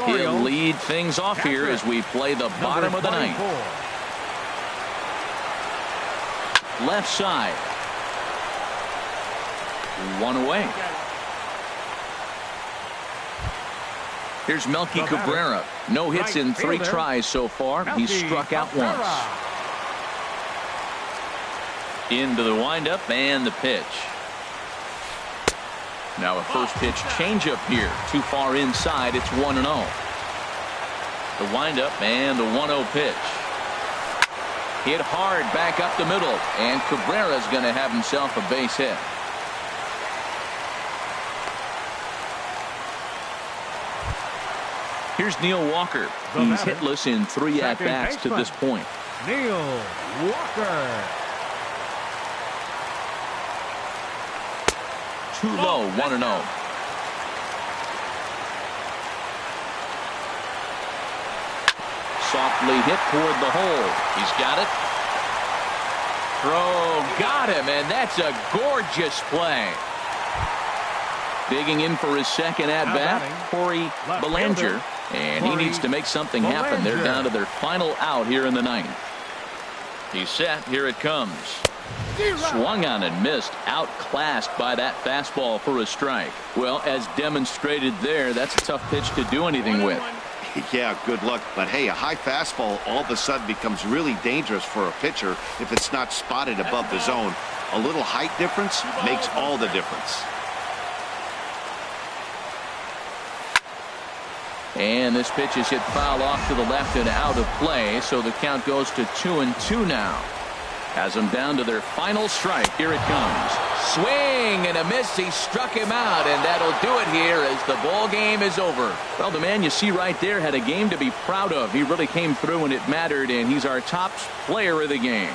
He'll lead things off here as we play the bottom of the ninth. Left side. One away. Here's Melky Cabrera. No hits in 3 tries so far. He's struck out once. Into the windup and the pitch. Now a first pitch changeup here. Too far inside. It's 1-0. The windup and the 1-0 pitch. Hit hard back up the middle. And Cabrera's going to have himself a base hit. Here's Neil Walker. He's hitless in 3 at-bats to this point. Neil Walker. Too low, 1-0. Softly hit toward the hole. He's got it. Throw, got him, and that's a gorgeous play. Digging in for his second at-bat, Corey Bellinger, and he needs to make something happen. They're down to their final out here in the ninth. He's set. Here it comes. Swung on and missed. Outclassed by that fastball for a strike. Well, as demonstrated there, that's a tough pitch to do anything with. Yeah, good luck. But hey, a high fastball all of a sudden becomes really dangerous for a pitcher if it's not spotted above the zone. A little height difference makes all the difference. And this pitch is hit foul off to the left and out of play, so the count goes to 2-2 now. Has them down to their final strike. Here it comes. Swing and a miss. He struck him out, and that'll do it here as the ball game is over. Well, the man you see right there had a game to be proud of. He really came through when it mattered, and he's our top player of the game.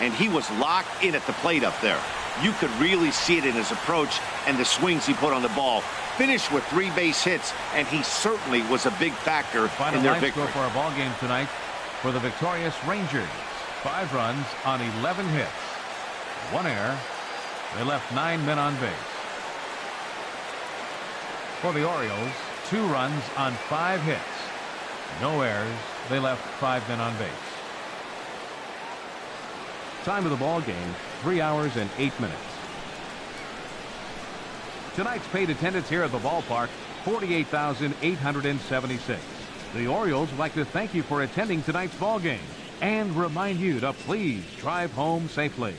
And he was locked in at the plate up there. You could really see it in his approach and the swings he put on the ball. Finished with 3 base hits, and he certainly was a big factor in their victory. Final score for our ball game tonight for the victorious Rangers. 5 runs on 11 hits. 1 error. They left 9 men on base. For the Orioles, 2 runs on 5 hits. No errors. They left 5 men on base. Time of the ball game, 3 hours and 8 minutes. Tonight's paid attendance here at the ballpark, 48,876. The Orioles would like to thank you for attending tonight's ball game and remind you to please drive home safely.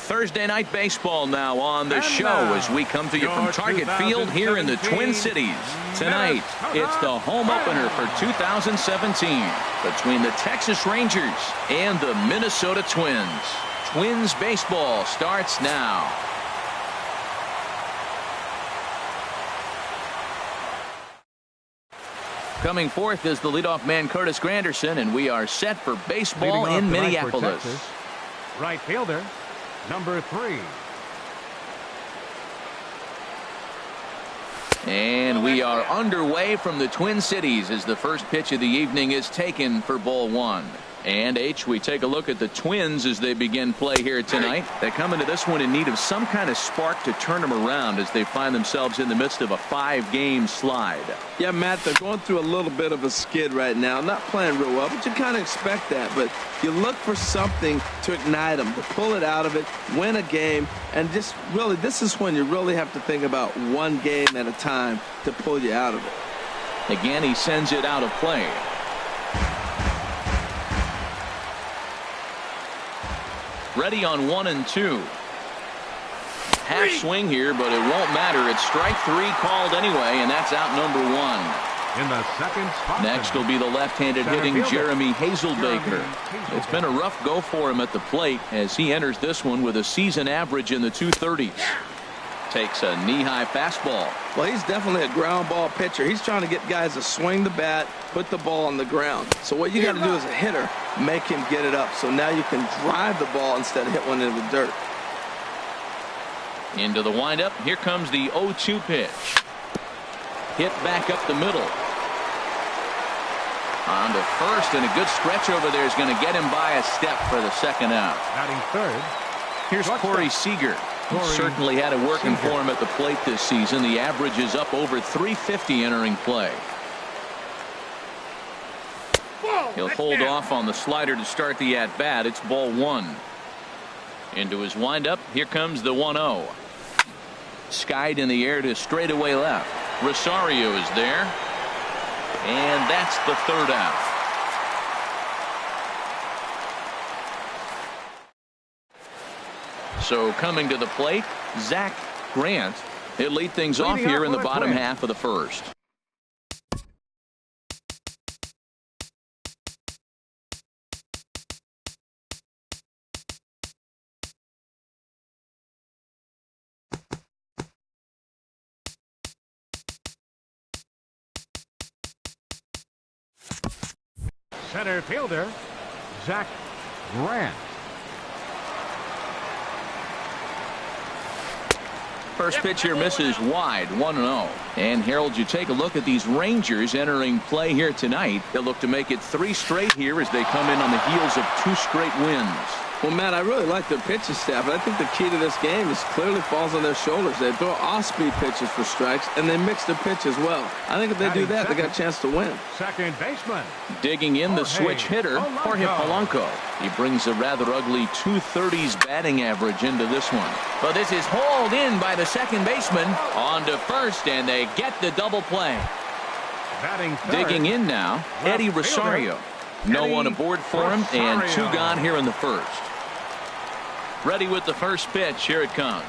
Thursday night baseball now on the show as we come to you from Target Field here in the Twin Cities. Tonight, it's the home opener for 2017 between the Texas Rangers and the Minnesota Twins. Twins baseball starts now. Coming forth is the leadoff man Curtis Granderson, and we are set for baseball in Minneapolis. Right fielder, number 3. And we are underway from the Twin Cities as the first pitch of the evening is taken for ball 1. And we take a look at the Twins as they begin play here tonight. They come into this one in need of some kind of spark to turn them around as they find themselves in the midst of a 5-game slide. Yeah, Matt, they're going through a little bit of a skid right now. Not playing real well, but you kind of expect that. But you look for something to ignite them, to pull it out of it, win a game, and just really, this is when you really have to think about one game at a time to pull you out of it. Again, he sends it out of play. Ready on 1 and 2. Half swing here, but it won't matter. It's strike 3 called anyway, and that's out number 1. In the second spot. Next will be the left-handed hitting Jeremy Hazelbaker. It's been a rough go for him at the plate as he enters this one with a season average in the 230s. Takes a knee-high fastball. Well, he's definitely a ground ball pitcher. He's trying to get guys to swing the bat, put the ball on the ground. So what you got to do as a hitter, make him get it up. So now you can drive the ball instead of hit one into the dirt. Into the windup. Here comes the 0-2 pitch. Hit back up the middle. On to first, and a good stretch over there is going to get him by a step for the second out. Batting third. Here's Corey Seager. He certainly had it working for him at the plate this season. The average is up over 350 entering play. He'll hold off on the slider to start the at-bat. It's ball 1. Into his windup. Here comes the 1-0. Skied in the air to straightaway left. Rosario is there. And that's the third out. So coming to the plate, Zach Grant. He'll lead things off here in the bottom half of the first. Center fielder, Zach Grant. First pitch here misses wide, 1-0. And Harold, you take a look at these Rangers entering play here tonight. They'll look to make it 3 straight here as they come in on the heels of 2 straight wins. Well, Matt, I really like their pitching staff, but I think the key to this game is clearly falls on their shoulders. They throw off-speed pitches for strikes, and they mix their pitch as well. I think if they do that, they got a chance to win. Second baseman. Digging in the switch hitter, Jorge Polanco. He brings a rather ugly 230s batting average into this one. But this is hauled in by the second baseman. On to first, and they get the double play. Batting third. Digging in now, Eddie Rosario. No one aboard for him, and 2 gone here in the first. Ready with the first pitch. Here it comes.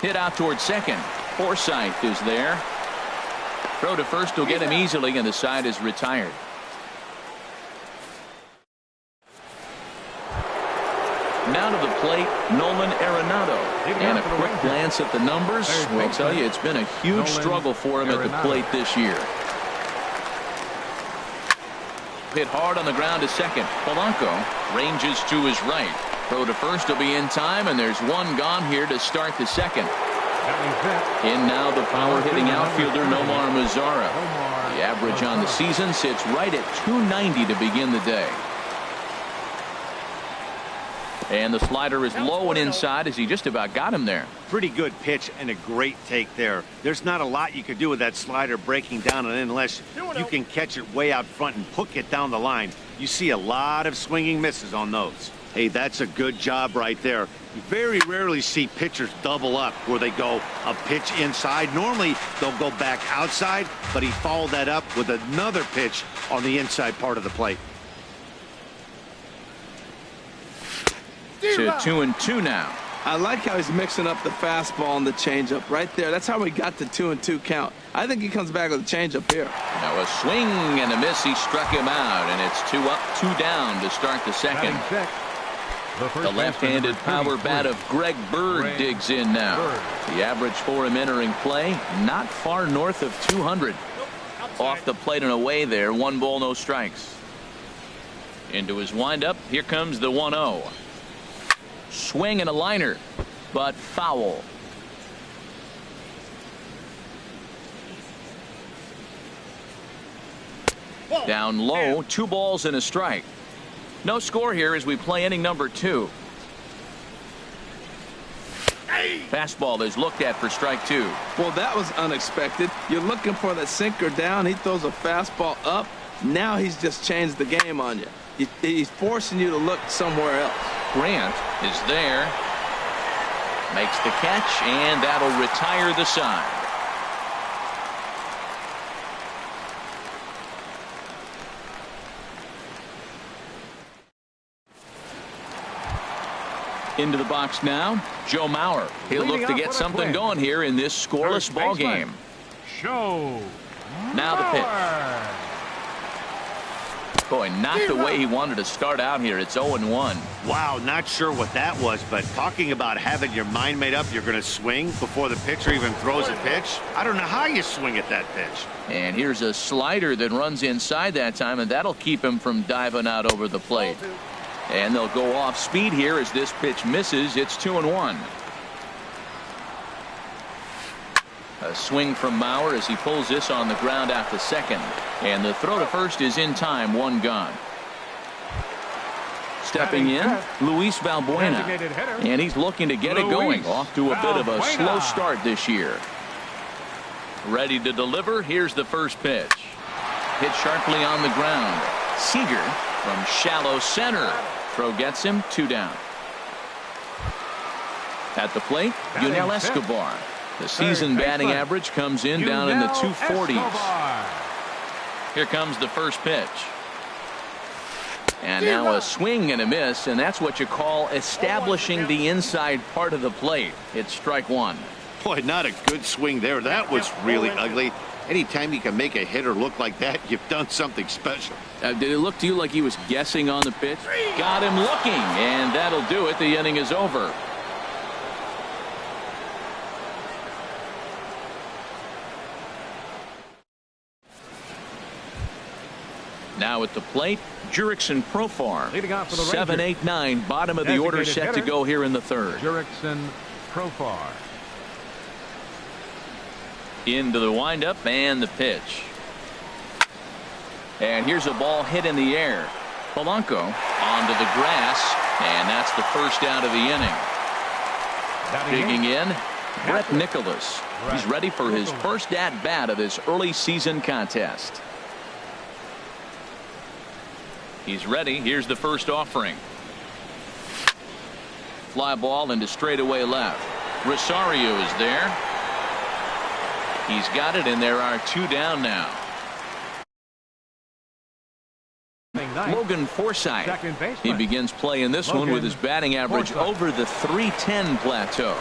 Hit out towards second. Forsythe is there. Throw to first will get him easily, and the side is retired. Now to the plate, Nolan Arenado. And a quick glance at the numbers will tell you it's been a huge struggle for him at the plate this year. Hit hard on the ground to second. Polanco ranges to his right. Throw to first will be in time, and there's 1 gone here to start the second. In now the power-hitting outfielder Nomar Mazara. The average on the season sits right at 290 to begin the day. And the slider is low and inside as he just about got him there. Pretty good pitch and a great take there. There's not a lot you could do with that slider breaking down, and unless you can catch it way out front and hook it down the line, you see a lot of swinging misses on those. Hey, that's a good job right there. You very rarely see pitchers double up where they go a pitch inside. Normally, they'll go back outside, but he followed that up with another pitch on the inside part of the plate. To 2-2 now. I like how he's mixing up the fastball and the changeup right there. That's how we got the 2-2 count. I think he comes back with a changeup here. Now a swing and a miss. He struck him out, and it's 2 up, 2 down to start the second. The left-handed power bat of Greg Bird digs in now. The average for him entering play, not far north of 200. Off the plate and away there. 1 ball, no strikes. Into his windup. Here comes the 1-0. Swing and a liner, but foul. Down low, 2 balls and a strike. No score here as we play inning number 2. Fastball is looked at for strike 2. Well, that was unexpected. You're looking for the sinker down. He throws a fastball up. Now he's just changed the game on you. He's forcing you to look somewhere else. Grant is there. Makes the catch, and that'll retire the side. Into the box now, Joe Mauer. He'll look to get something going here in this scoreless ball game. Now the pitch. Boy, not the way he wanted to start out here. It's 0-1. Wow, not sure what that was, but talking about having your mind made up, you're going to swing before the pitcher even throws a pitch. I don't know how you swing at that pitch. And here's a slider that runs inside that time, and that'll keep him from diving out over the plate. And they'll go off speed here as this pitch misses. It's 2-1. A swing from Mauer as he pulls this on the ground out to second. And the throw to first is in time. 1 gone. Stepping in, Luis Valbuena. And he's looking to get it going. Off to a bit of a slow start this year. Ready to deliver. Here's the first pitch. Hit sharply on the ground. Seager from shallow center. Throw gets him. 2 down. At the plate, Yunel Escobar. The season batting average comes in down in the 240s. Here comes the first pitch. And now a swing and a miss, and that's what you call establishing the inside part of the plate. It's strike 1. Boy, not a good swing there. That was really ugly. Anytime you can make a hitter look like that, you've done something special. Did it look to you like he was guessing on the pitch? Got him looking, and that'll do it. The inning is over. Now at the plate, Jurickson Profar. Leading off for the 7, 8, 9, bottom of the order set to go here in the third. Jurickson Profar. Into the windup and the pitch. And here's a ball hit in the air. Polanco onto the grass, and that's the first out of the inning. Digging in, Brett Nicholas. He's ready for his first at-bat of this early season contest. He's ready. Here's the first offering. Fly ball into straightaway left. Rosario is there. He's got it, and there are 2 down now. Logan Forsythe. He begins play in this one with his batting average over the 310 plateau.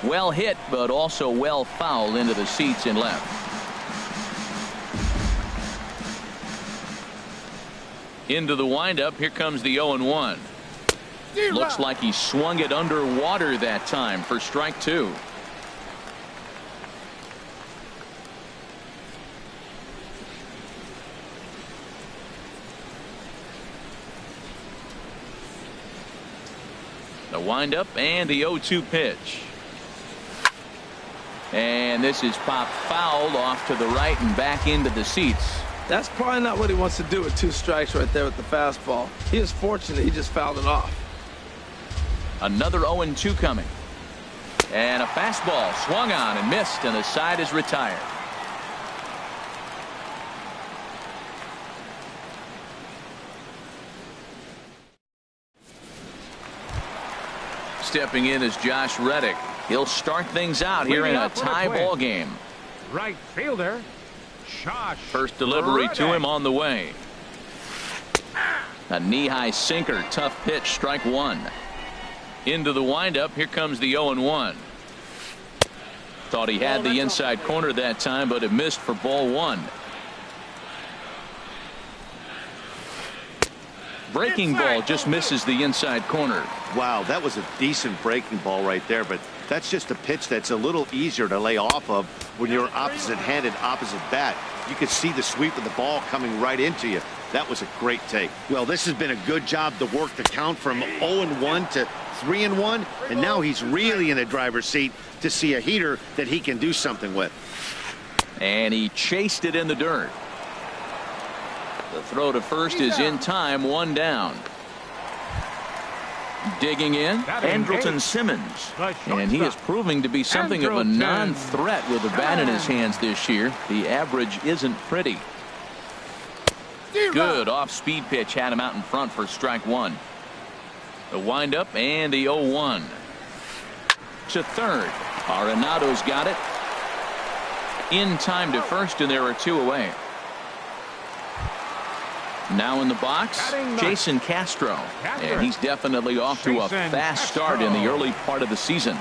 Well hit, but also well fouled into the seats in left. Into the windup. Here comes the 0-1. Looks like he swung it underwater that time for strike 2. The windup and the 0-2 pitch. And this is popped foul off to the right and back into the seats. That's probably not what he wants to do with 2 strikes right there with the fastball. He is fortunate he just fouled it off. Another 0-2 coming. And a fastball swung on and missed, and the side is retired. stepping in is Josh Reddick. He'll start things out here in a tie ball game. Right fielder, Josh. First delivery Reddick. to him on the way. A knee-high sinker, tough pitch, strike one. Into the windup, here comes the 0-1. Thought he had the inside corner that time, but it missed for ball one. Breaking ball just misses the inside corner. Wow, that was a decent breaking ball right there, but that's just a pitch that's a little easier to lay off of when you're opposite-handed, opposite bat. You could see the sweep of the ball coming right into you. That was a great take. Well, this has been a good job to work the count from 0-1 to 3-1, and now he's really in the driver's seat to see a heater that he can do something with. And he chased it in the dirt. The throw to first is in time, one down. Digging in, Andrelton Simmons. And he is proving to be something of a non-threat with a bat in his hands this year. The average isn't pretty. Good off-speed pitch had him out in front for strike one. The windup and the 0-1. To third. Arenado's got it. In time to first, and there are two away. Now in the box, Jason Castro. And he's definitely off to a fast start in the early part of the season.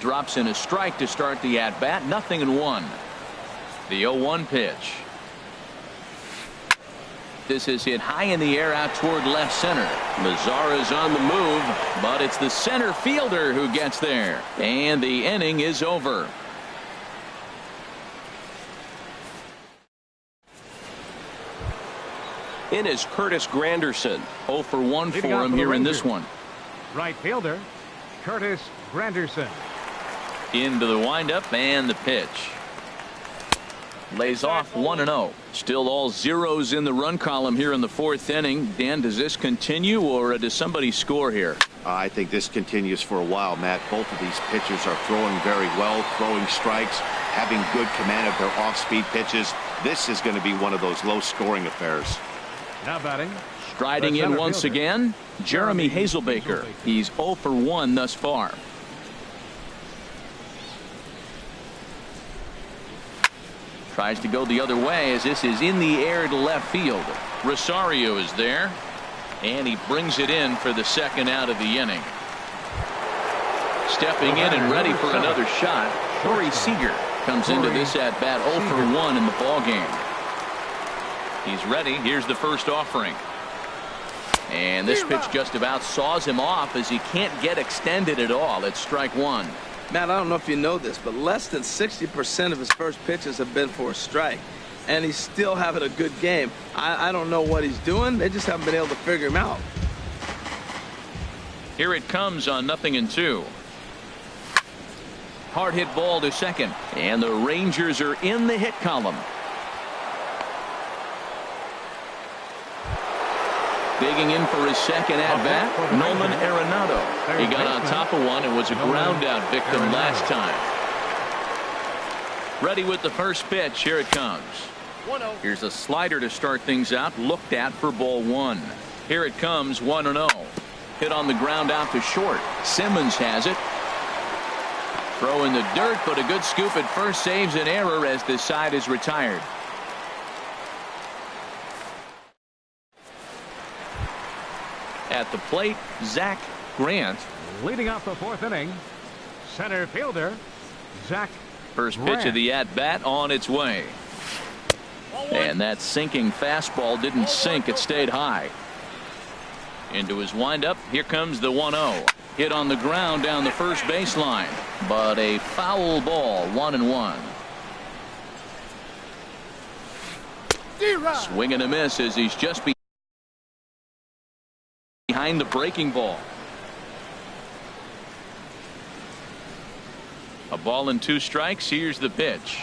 Drops in a strike to start the at-bat. 0-1. The 0-1 pitch. This is hit high in the air out toward left center. Mazara's on the move, but it's the center fielder who gets there. And the inning is over. In is Curtis Granderson. 0 for 1 for him here in this one. Right fielder, Curtis Granderson. Into the windup and the pitch. Lays off 1-0. Still all zeros in the run column here in the fourth inning. Dan, does this continue or does somebody score here? I think this continues for a while, Matt. Both of these pitchers are throwing very well, throwing strikes, having good command of their off-speed pitches. This is going to be one of those low-scoring affairs. Now batting. Striding in once again, Jeremy Hazelbaker. He's 0 for 1 thus far. Tries to go the other way as this is in the air to left field. Rosario is there, and he brings it in for the second out of the inning. Stepping in and ready for another shot, Corey Seager comes into this at bat 0 for 1 in the ball game. He's ready. Here's the first offering. And this pitch just about saws him off as he can't get extended at all. It's strike one. Matt, I don't know if you know this, but less than 60% of his first pitches have been for a strike. And he's still having a good game. I don't know what he's doing. They just haven't been able to figure him out. Here it comes on 0-2. Hard hit ball to second. And the Rangers are in the hit column. Digging in for his second at-bat, Nolan Arenado. He got on top of one and was a ground-out victim last time. Ready with the first pitch. Here it comes. Here's a slider to start things out. Looked at for ball one. Here it comes. 1-0. Hit on the ground out to short. Simmons has it. Throw in the dirt, but a good scoop at first saves an error as this side is retired. At the plate, Zach Grant. Leading off the fourth inning, center fielder, Zach First Grant. pitch of the at-bat on its way. And that sinking fastball didn't sink. It stayed high. Into his windup. Here comes the 1-0. Hit on the ground down the first baseline. But a foul ball. 1-1. Swing and a miss as he's just behind the breaking ball. A ball and 2 strikes. Here's the pitch.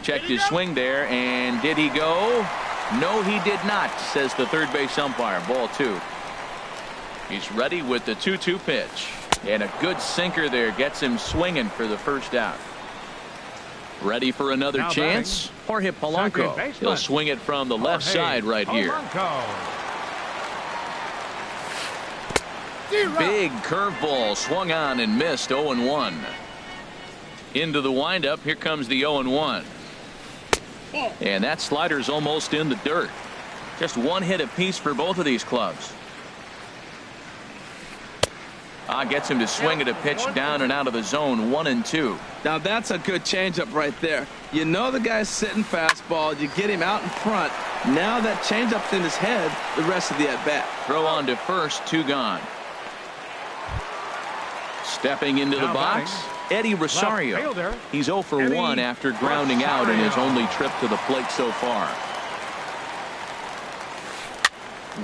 Checked his swing there, and did he go? No, he did not, says the third base umpire. Ball 2. He's ready with the 2-2 pitch. And a good sinker there gets him swinging for the first out. Ready for another chance? Jorge Polanco. He'll swing it from the left side right here. Big curveball swung on and missed. 0-1. Into the windup. Here comes the 0-1. And that slider's almost in the dirt. Just one hit apiece for both of these clubs. Gets him to swing at a pitch down and out of the zone. 1-2. Now that's a good changeup right there. You know the guy's sitting fastball. You get him out in front. Now that changeup's in his head the rest of the at-bat. Throw on to first. 2 gone. Stepping into the box, Eddie Rosario. He's 0 for 1 after grounding out in his only trip to the plate so far.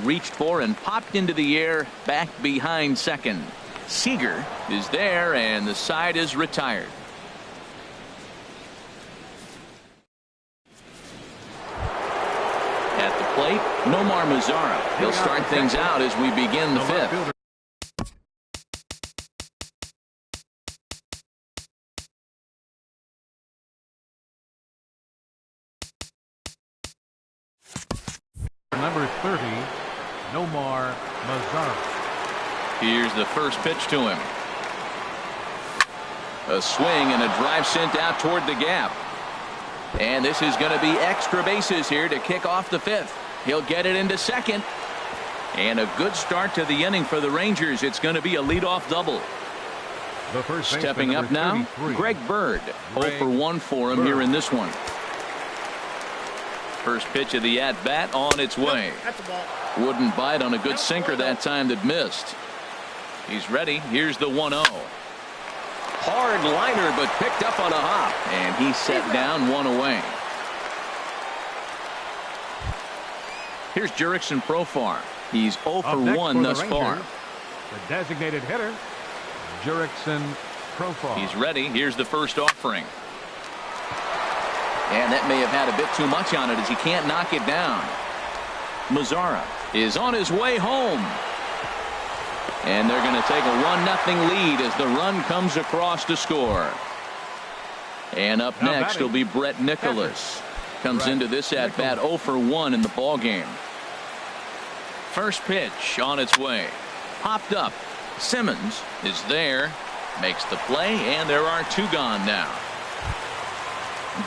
Reached for and popped into the air back behind second. Seager is there, and the side is retired. At the plate, Nomar Mazara. He'll start things out as we begin the 5th. Number 30, Nomar Mazara. Here's the first pitch to him. A swing and a drive sent out toward the gap. And this is going to be extra bases here to kick off the 5th. He'll get it into second. And a good start to the inning for the Rangers. It's going to be a leadoff double. The first stepping up now, 33. Greg Bird. 0 for 1 for him here in this one. First pitch of the at-bat on its way. Wouldn't bite on a good sinker that time that missed. He's ready. Here's the 1-0. Hard liner, but picked up on a hop. And he's set down 1 away. Here's Jurickson Profar. He's 0 for 1 thus far. The designated hitter, Jurickson Profar. He's ready. Here's the first offering. And that may have had a bit too much on it as he can't knock it down. Mazara is on his way home. And they're going to take a 1-0 lead as the run comes across to score. And up next will be Brett Nicholas. Comes into this at-bat 0 for 1 in the ballgame. First pitch on its way. Popped up. Simmons is there. Makes the play, and there are 2 gone now.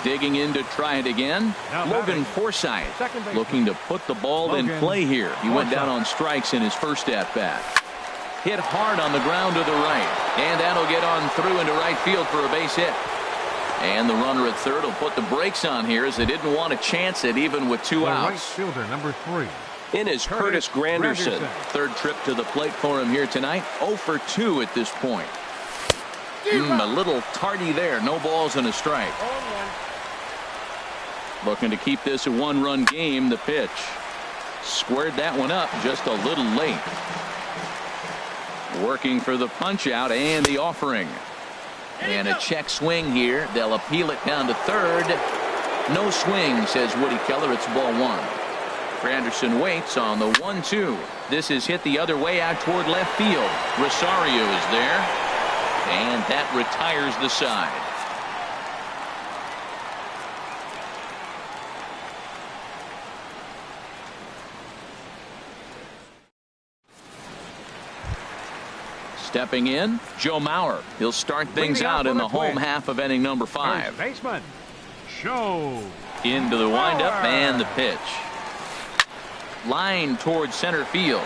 Digging in to try it again. Logan Forsythe looking to put the ball in play here. He went down on strikes in his first at-bat. Hit hard on the ground to the right. And that'll get on through into right field for a base hit. And the runner at third will put the brakes on here as they didn't want to chance it even with 2 outs. Right fielder, number 3. In is Curtis Granderson. Third trip to the plate for him here tonight. 0 for 2 at this point. A little tardy there. No balls and a strike. Looking to keep this a 1-run game. The pitch. Squared that one up just a little late. Working for the punch out and the offering. And a check swing here. They'll appeal it down to third. No swing, says Woody Keller. It's ball 1. Granderson waits on the 1-2. This is hit the other way out toward left field. Rosario is there. And that retires the side. Stepping in, Joe Mauer. He'll start things out in the home half of inning number 5. First baseman, Joe. Into the windup and the pitch. Line towards center field.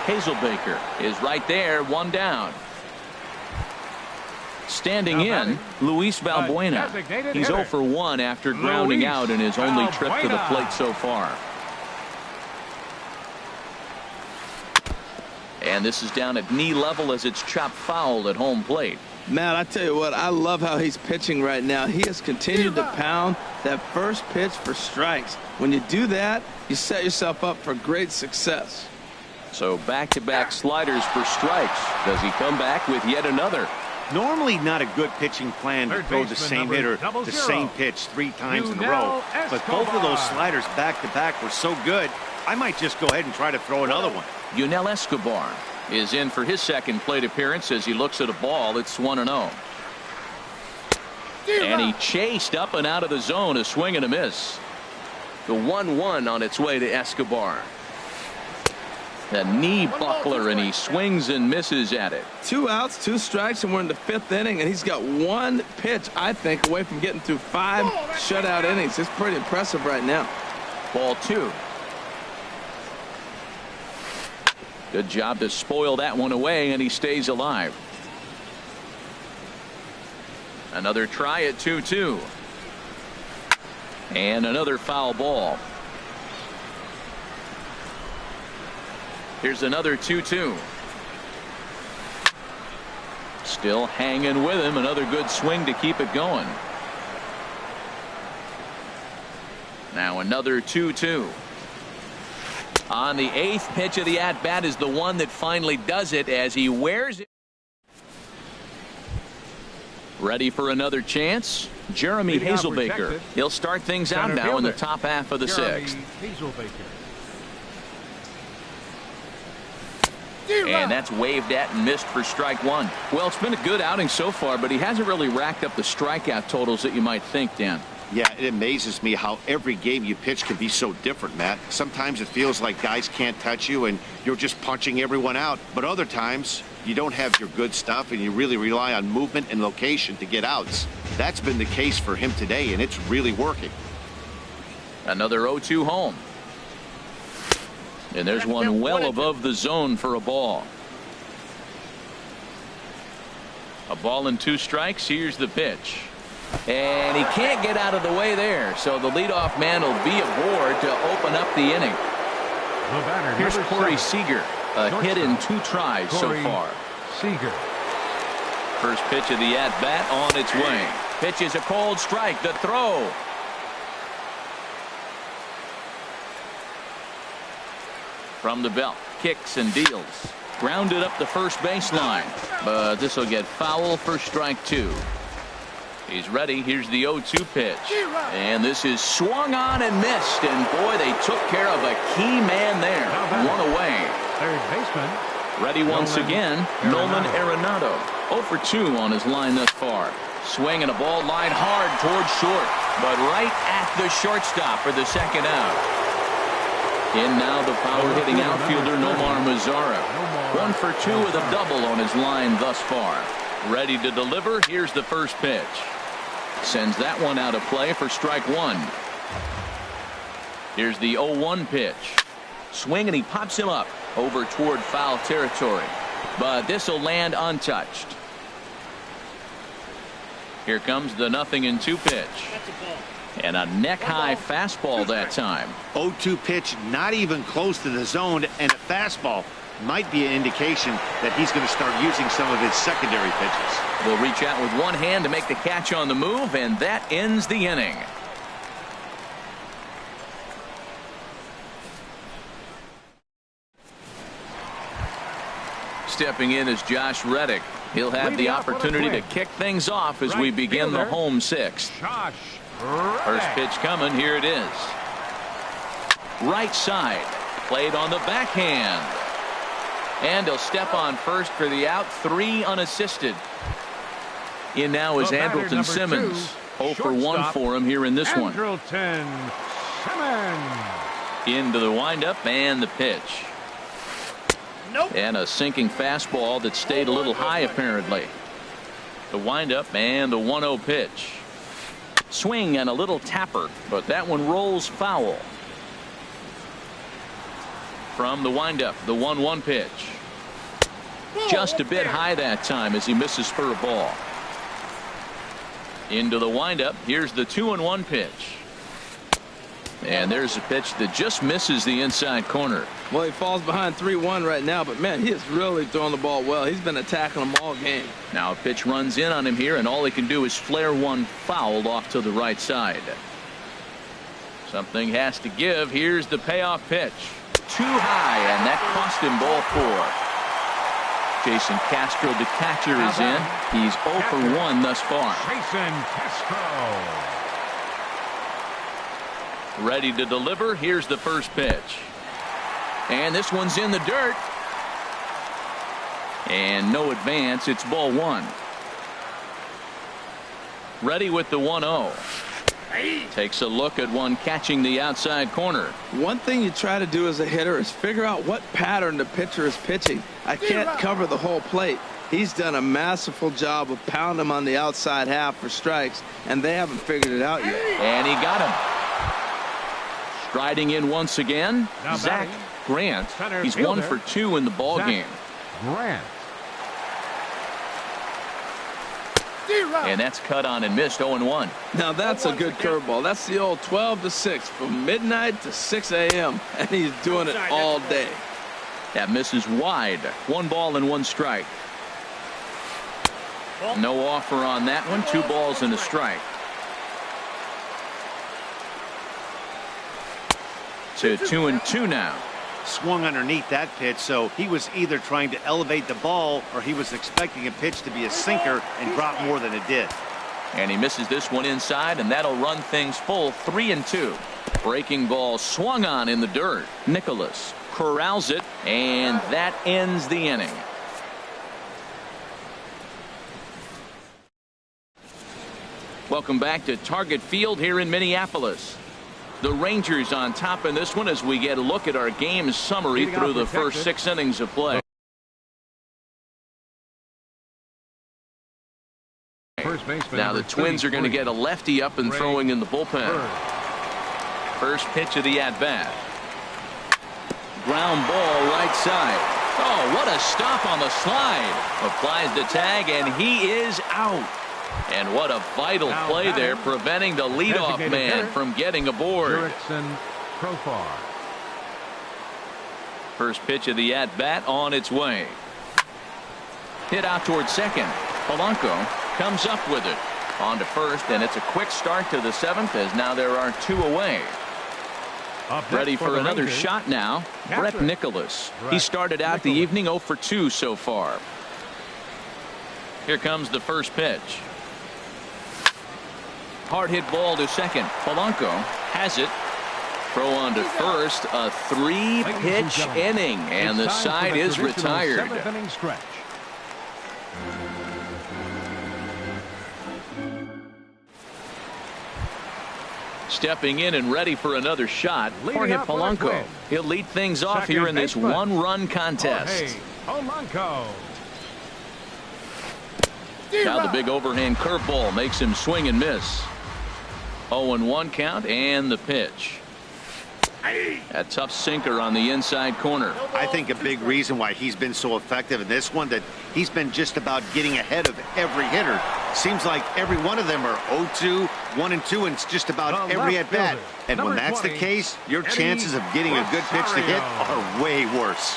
Hazelbaker is right there, 1 down. Standing in, Luis Valbuena. He's 0 for 1 after grounding out in his only trip to the plate so far. And this is down at knee level as it's chopped foul at home plate. Matt, I tell you what, I love how he's pitching right now. He has continued to pound that first pitch for strikes. When you do that, you set yourself up for great success. So back-to-back sliders for strikes. Does he come back with yet another? Normally not a good pitching plan to throw the same hitter the same pitch 3 times in a row. But both of those sliders back-to-back were so good, I might just go ahead and try to throw another one. Yunel Escobar is in for his second plate appearance as he looks at a ball. It's 1-0. And he chased up and out of the zone, a swing and a miss. The 1-1 on its way to Escobar. A knee buckler, and he swings and misses at it. 2 outs, 2 strikes, and we're in the 5th inning, and he's got 1 pitch, I think, away from getting through 5 shutout innings. It's pretty impressive right now. Ball 2. Good job to spoil that one away, and he stays alive. Another try at 2-2. And another foul ball. Here's another 2-2. Still hanging with him. Another good swing to keep it going. Now another 2-2. On the 8th pitch of the at-bat is the one that finally does it as he wears it. Ready for another chance? Jeremy Hazelbaker. He'll start things out now in the top half of the 6th. And that's waved at and missed for strike 1. Well, it's been a good outing so far, but he hasn't really racked up the strikeout totals that you might think, Dan. Yeah, it amazes me how every game you pitch can be so different, Matt. Sometimes it feels like guys can't touch you and you're just punching everyone out. But other times you don't have your good stuff and you really rely on movement and location to get outs. That's been the case for him today, and it's really working. Another 0-2 home. And there's one well above the zone for a ball. A ball and 2 strikes. Here's the pitch. And he can't get out of the way there. So the leadoff man will be aboard to open up the inning. Here's Corey Seager. A hit in 2 tries so far. Seager. First pitch of the at-bat on its way. Pitch is a cold strike. The throw. From the belt, kicks and deals. Grounded up the first baseline, but this will get foul for strike 2. He's ready. Here's the 0-2 pitch, and this is swung on and missed. And boy, they took care of a key man there. 1 away. Third baseman. Ready once again, Nolan Arenado. 0 for 2 on his line thus far. Swinging a ball line hard towards short, but right at the shortstop for the 2nd out. In now the power-hitting outfielder Nomar Mazara. 1 for 2 with a double on his line thus far. Ready to deliver. Here's the first pitch. Sends that one out of play for strike 1. Here's the 0-1 pitch. Swing, and he pops him up over toward foul territory. But this will land untouched. Here comes the 0-2 pitch. And a neck-high fastball that time. 0-2 pitch, not even close to the zone, and a fastball might be an indication that he's going to start using some of his secondary pitches. Will reach out with one hand to make the catch on the move, and that ends the inning. Stepping in is Josh Reddick. He'll have the opportunity to kick things off as we begin the home 6th. First pitch coming. Here it is. Right side. Played on the backhand. And he'll step on first for the out. 3 unassisted. In now is Andrelton Simmons. 0 for 1 for him here in this one. Andrelton Simmons. Into the windup and the pitch. And a sinking fastball that stayed a little high apparently. The windup and the 1-0 pitch. Swing and a little tapper, but that one rolls foul. From the windup, the 1-1 pitch. Just a bit high that time as he misses for a ball. Into the windup. Here's the 2-1 pitch. And there's a pitch that just misses the inside corner. Well, he falls behind 3-1 right now, but man, he is really throwing the ball well. He's been attacking them all game. Now a pitch runs in on him here, and all he can do is flare one foul off to the right side. Something has to give. Here's the payoff pitch. Too high, and that cost him ball 4. Jason Castro, the catcher, is in. He's 0 for 1 thus far. Jason Castro. Ready to deliver. Here's the first pitch. And this one's in the dirt. And no advance. It's ball 1. Ready with the 1-0. Takes a look at one catching the outside corner. One thing you try to do as a hitter is figure out what pattern the pitcher is pitching. I can't cover the whole plate. He's done a masterful job of pounding him on the outside half for strikes, and they haven't figured it out yet. And he got him. Striding in once again, Now Zach batting, Grant. center He's fielder, 1 for 2 in the ball Zach game. Grant. And that's cut on and missed 0-1. Now that's a good curveball. That's the old 12 to 6 from midnight to 6 a.m. and he's doing it all day. That misses wide. 1 ball and 1 strike. No offer on that one. 2 balls and a strike. To 2-2 now. Swung underneath that pitch, so he was either trying to elevate the ball or he was expecting a pitch to be a sinker and drop more than it did. And he misses this one inside, and that'll run things full. 3-2. Breaking ball swung on in the dirt. Nicholas corrals it, and that ends the inning. Welcome back to Target Field here in Minneapolis. The Rangers on top in this one as we get a look at our game summary through the first 6 innings of play. Now the Twins are going to get a lefty up and throwing in the bullpen. First pitch of the at-bat. Ground ball right side. Oh, what a stop on the slide. Applies the tag, and he is out. And what a vital play there, preventing the leadoff man from getting aboard. First pitch of the at-bat on its way. Hit out towards second. Polanco comes up with it. On to first, and it's a quick start to the 7th as now there are 2 away. Ready for another shot now. Brett Nicholas. He started out the evening 0 for 2 so far. Here comes the first pitch. Hard hit ball to second. Polanco has it. Throw on to first. A 3-pitch inning, and the side is retired. Stepping in and ready for another shot, Jorge Polanco. He'll lead things off here in this 1-run contest. Now the big overhand curveball makes him swing and miss. 0-1 count, and the pitch. A tough sinker on the inside corner. I think a big reason why he's been so effective in this one, that he's been just about getting ahead of every hitter. Seems like every one of them are 0-2, 1-2, and it's just about every at bat. And when that's the case, your chances of getting a good pitch to hit are way worse.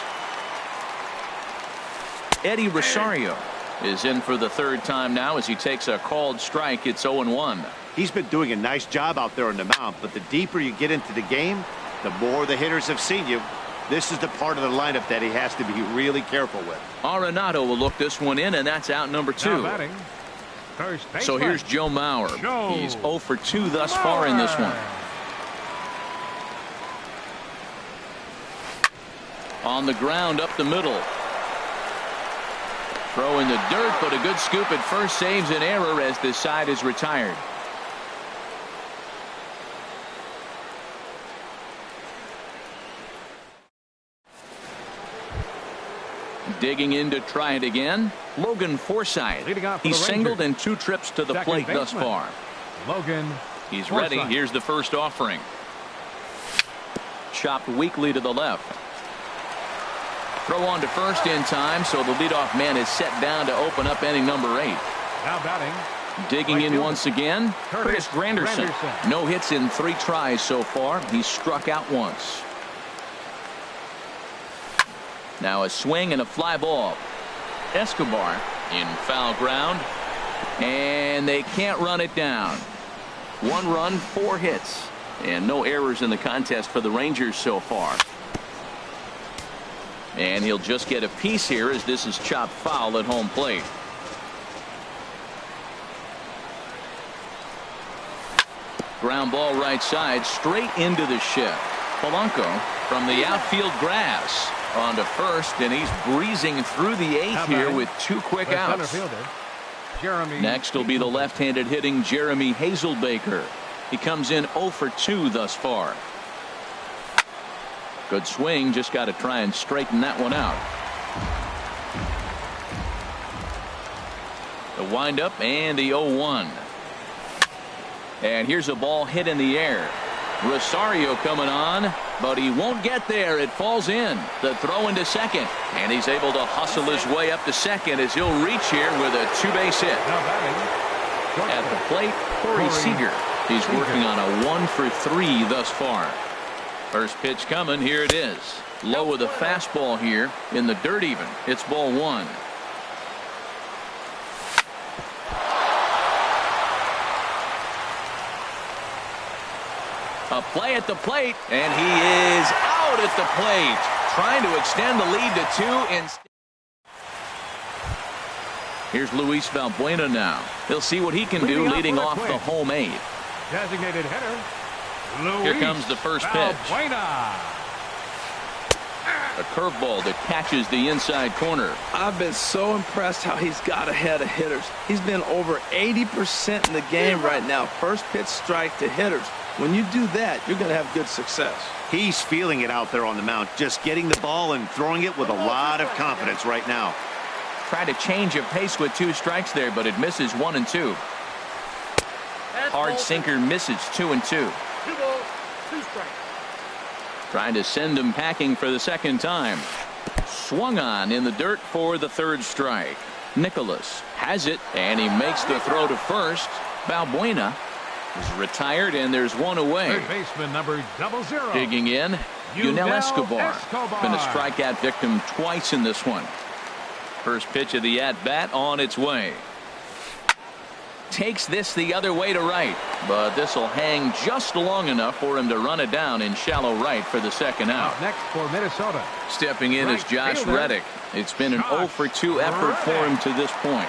Eddie Rosario is in for the 3rd time now as he takes a called strike. It's 0-1. He's been doing a nice job out there on the mound, but the deeper you get into the game, the more the hitters have seen you. This is the part of the lineup that he has to be really careful with. Arenado will look this one in, and that's out number 2. So here's Joe Mauer. He's 0 for 2 thus far in this one. On the ground up the middle. Throw in the dirt, but a good scoop at first saves an error as this side is retired. Digging in to try it again, Logan Forsythe. He's singled in 2 trips to the plate thus far. Logan. He's ready. Here's the first offering. Chopped weakly to the left. Throw on to first in time, so the leadoff man is set down to open up inning number 8. Now batting. Digging in once again, Curtis Granderson. No hits in 3 tries so far. He's struck out once. Now a swing and a fly ball. Escobar in foul ground, and they can't run it down. 1 run, 4 hits, and no errors in the contest for the Rangers so far. And he'll just get a piece here as this is chopped foul at home plate. Ground ball right side, straight into the shift. Polanco from the outfield grass on to first, and he's breezing through the 8th here with 2 quick outs. Next will be the left-handed hitting Jeremy Hazelbaker. He comes in 0 for 2 thus far. Good swing, just got to try and straighten that one out. The windup and the 0-1. And here's a ball hit in the air. Rosario coming on, but he won't get there. It falls in. The throw into second, and he's able to hustle his way up to second as he'll reach here with a 2-base hit. At the plate, Corey Seager. He's working on a 1 for 3 thus far. First pitch coming. Here it is. Low with a fastball here in the dirt even. It's ball 1. A play at the plate, and he is out at the plate, trying to extend the lead to 2. Here's Luis Valbuena now. He'll see what he can do leading off the home 8. Designated hitter, Luis Here comes the first pitch. Valbuena. A curveball that catches the inside corner. I've been so impressed how he's got ahead of hitters. He's been over 80% in the game right now. First pitch strike to hitters. When you do that, you're going to have good success. He's feeling it out there on the mound, just getting the ball and throwing it with a lot of confidence right now. Tried to change of pace with 2 strikes there, but it misses 1 and 2. Hard sinker misses 2 and 2. 2 balls, 2 strikes. Trying to send him packing for the second time. Swung on in the dirt for the 3rd strike. Nicholas has it, and he makes the throw to first. Valbuena is retired, and there's 1 away. Third baseman number 00. Digging in, Yunel Escobar. Escobar. Been a strikeout victim twice in this one. First pitch of the at-bat on its way. Takes this the other way to right, but this will hang just long enough for him to run it down in shallow right for the second out. Up next for Minnesota. Stepping in is Josh fielder, Reddick. It's been an 0 for 2 effort for him to this point.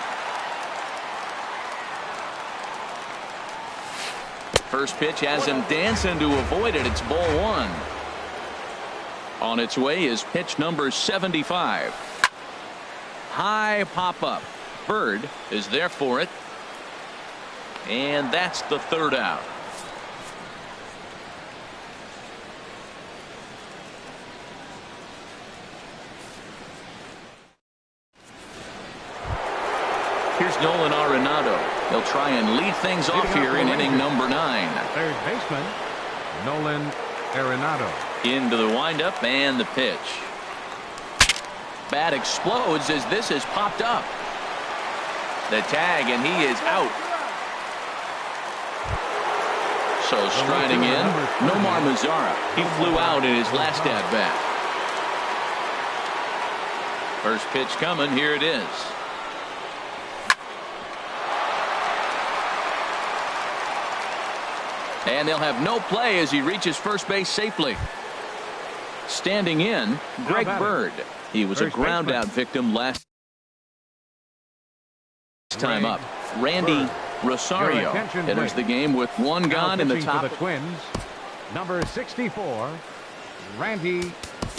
First pitch has him dancing to avoid it. It's ball 1. On its way is pitch number 75. High pop up. Bird is there for it. And that's the 3rd out. Here's Nolan Arenado. He'll try and lead things off here in inning number 9. Third baseman Nolan Arenado. Into the windup and the pitch. Bat explodes as this is popped up. The tag, and he is out. So striding in, Nomar Mazara. He flew out in his last at-bat. First pitch coming. Here it is. And they'll have no play as he reaches first base safely. Standing in, Greg Bird. He was a ground-out victim last time up. Randy Rosario enters the game with 1 gone in the top. For the Twins, number 64, Randy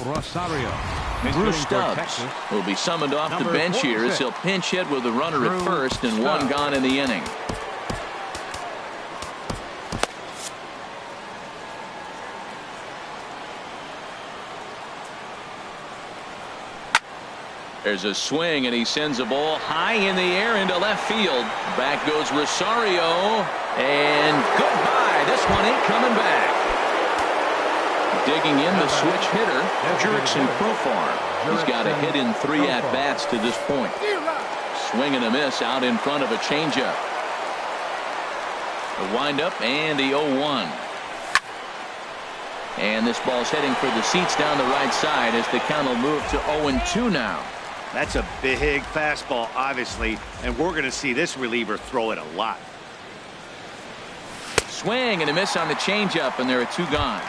Rosario. Drew Stubbs will be summoned off the bench here as he'll pinch hit with a runner at first and 1 gone in the inning. There's a swing, and he sends a ball high in the air into left field. Back goes Rosario, and goodbye. This one ain't coming back. Digging in the switch hitter, Jurickson Profar. He's got a hit in 3 at-bats to this point. Swing and a miss out in front of a changeup. The windup and the 0-1. And this ball's heading for the seats down the right side as the count will move to 0-2 now. That's a big fastball, obviously, and we're going to see this reliever throw it a lot. Swing and a miss on the changeup, and there are 2 gone.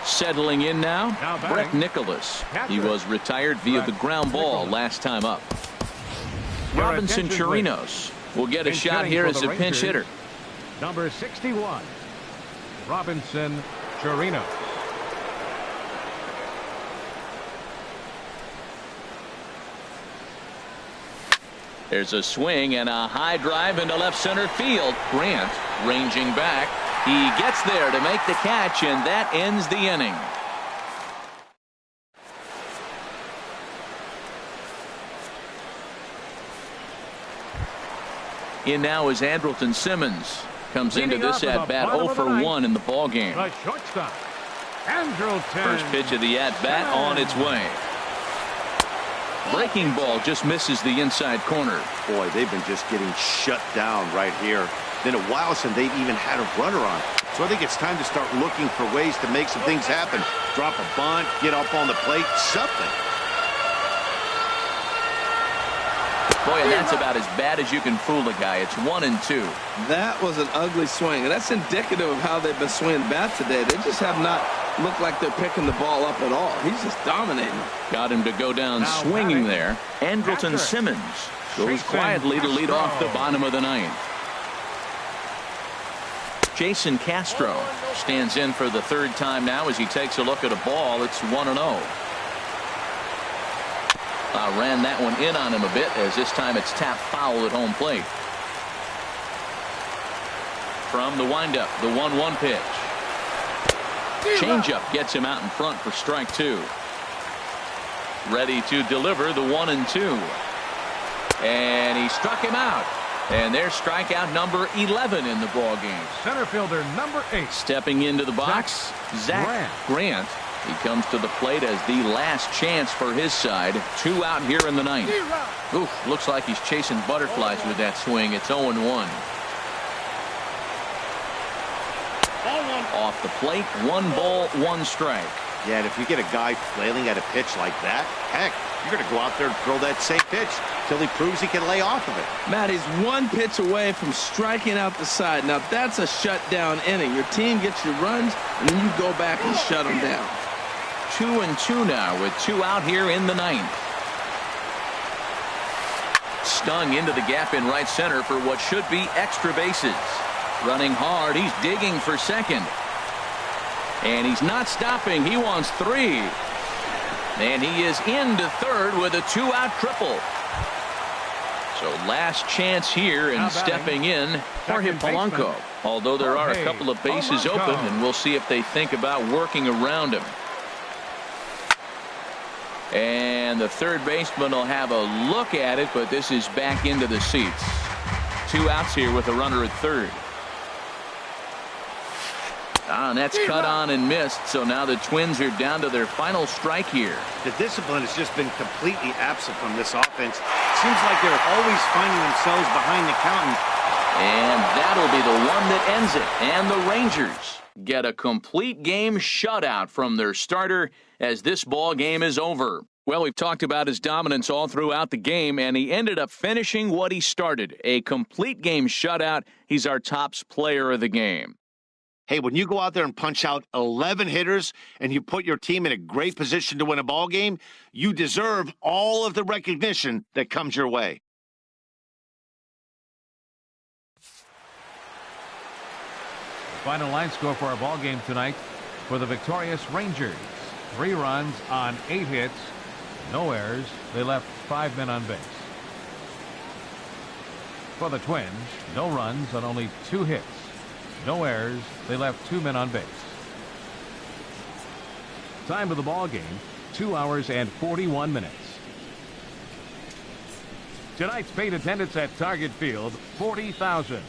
Settling in now, Brett Nicholas. He was retired via the ground ball last time up. Robinson Chirinos will get a shot here as a pinch hitter. Number 61, Robinson Chirinos. There's a swing and a high drive into left center field. Grant ranging back. He gets there to make the catch, and that ends the inning. In now is Andrelton Simmons. Comes into this at-bat 0 for 1 in the ballgame. The shortstop, Andrelton. First pitch of the at-bat on its way. Breaking ball just misses the inside corner. Boy, they've been just getting shut down right here. Been a while since they've even had a runner on. So I think it's time to start looking for ways to make some things happen. Drop a bunt, get up on the plate, something. Boy, and that's about as bad as you can fool a guy. It's 1-2. That was an ugly swing, and that's indicative of how they've been swinging bat today. They just have not looked like they're picking the ball up at all. He's just dominating. Got him to go down swinging there. Andrelton Simmons goes quietly to lead off the bottom of the ninth. Jason Castro stands in for the third time now as he takes a look at a ball. It's 1-0. Ran that one in on him a bit, as this time it's tapped foul at home plate. From the windup, the 1-1 pitch. Changeup gets him out in front for strike 2. Ready to deliver the 1-2. And he struck him out. And there's strikeout number 11 in the ballgame. Center fielder number 8. Stepping into the box, Zach Grant. He comes to the plate as the last chance for his side. 2 out here in the ninth. Oof, looks like he's chasing butterflies with that swing. It's 0-1. Off the plate, 1 ball, 1 strike. Yeah, and if you get a guy flailing at a pitch like that, heck, you're going to go out there and throw that same pitch till he proves he can lay off of it. Matt, he's 1 pitch away from striking out the side. Now, that's a shutdown inning. Your team gets your runs, and then you go back and shut them down. 2-2 now with 2 out here in the ninth. Stung into the gap in right center for what should be extra bases. Running hard, he's digging for second. And he's not stopping. He wants 3. And he is into third with a 2-out triple. So last chance here, and stepping in, Jorge Polanco. Although there are a couple of bases open, and we'll see if they think about working around him. And the third baseman will have a look at it, but this is back into the seats. 2 outs here with a runner at third. And that's cut on and missed, so now the Twins are down to their final strike here. The discipline has just been completely absent from this offense. Seems like they're always finding themselves behind the counting. And that'll be the one that ends it. And the Rangers get a complete game shutout from their starter as this ball game is over. Well, we've talked about his dominance all throughout the game, and he ended up finishing what he started. A complete game shutout. He's our tops player of the game. Hey, when you go out there and punch out 11 hitters and you put your team in a great position to win a ball game, you deserve all of the recognition that comes your way. The final line score for our ball game tonight for the victorious Rangers. 3 runs on 8 hits, no errors. They left 5 men on base. For the Twins, no runs on only 2 hits. No errors. They left 2 men on base. Time of the ball game, 2 hours and 41 minutes. Tonight's paid attendance at Target Field, 40,000.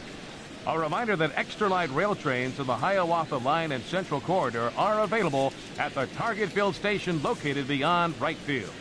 A reminder that extra light rail trains in the Hiawatha Line and Central Corridor are available at the Target Field station located beyond right field.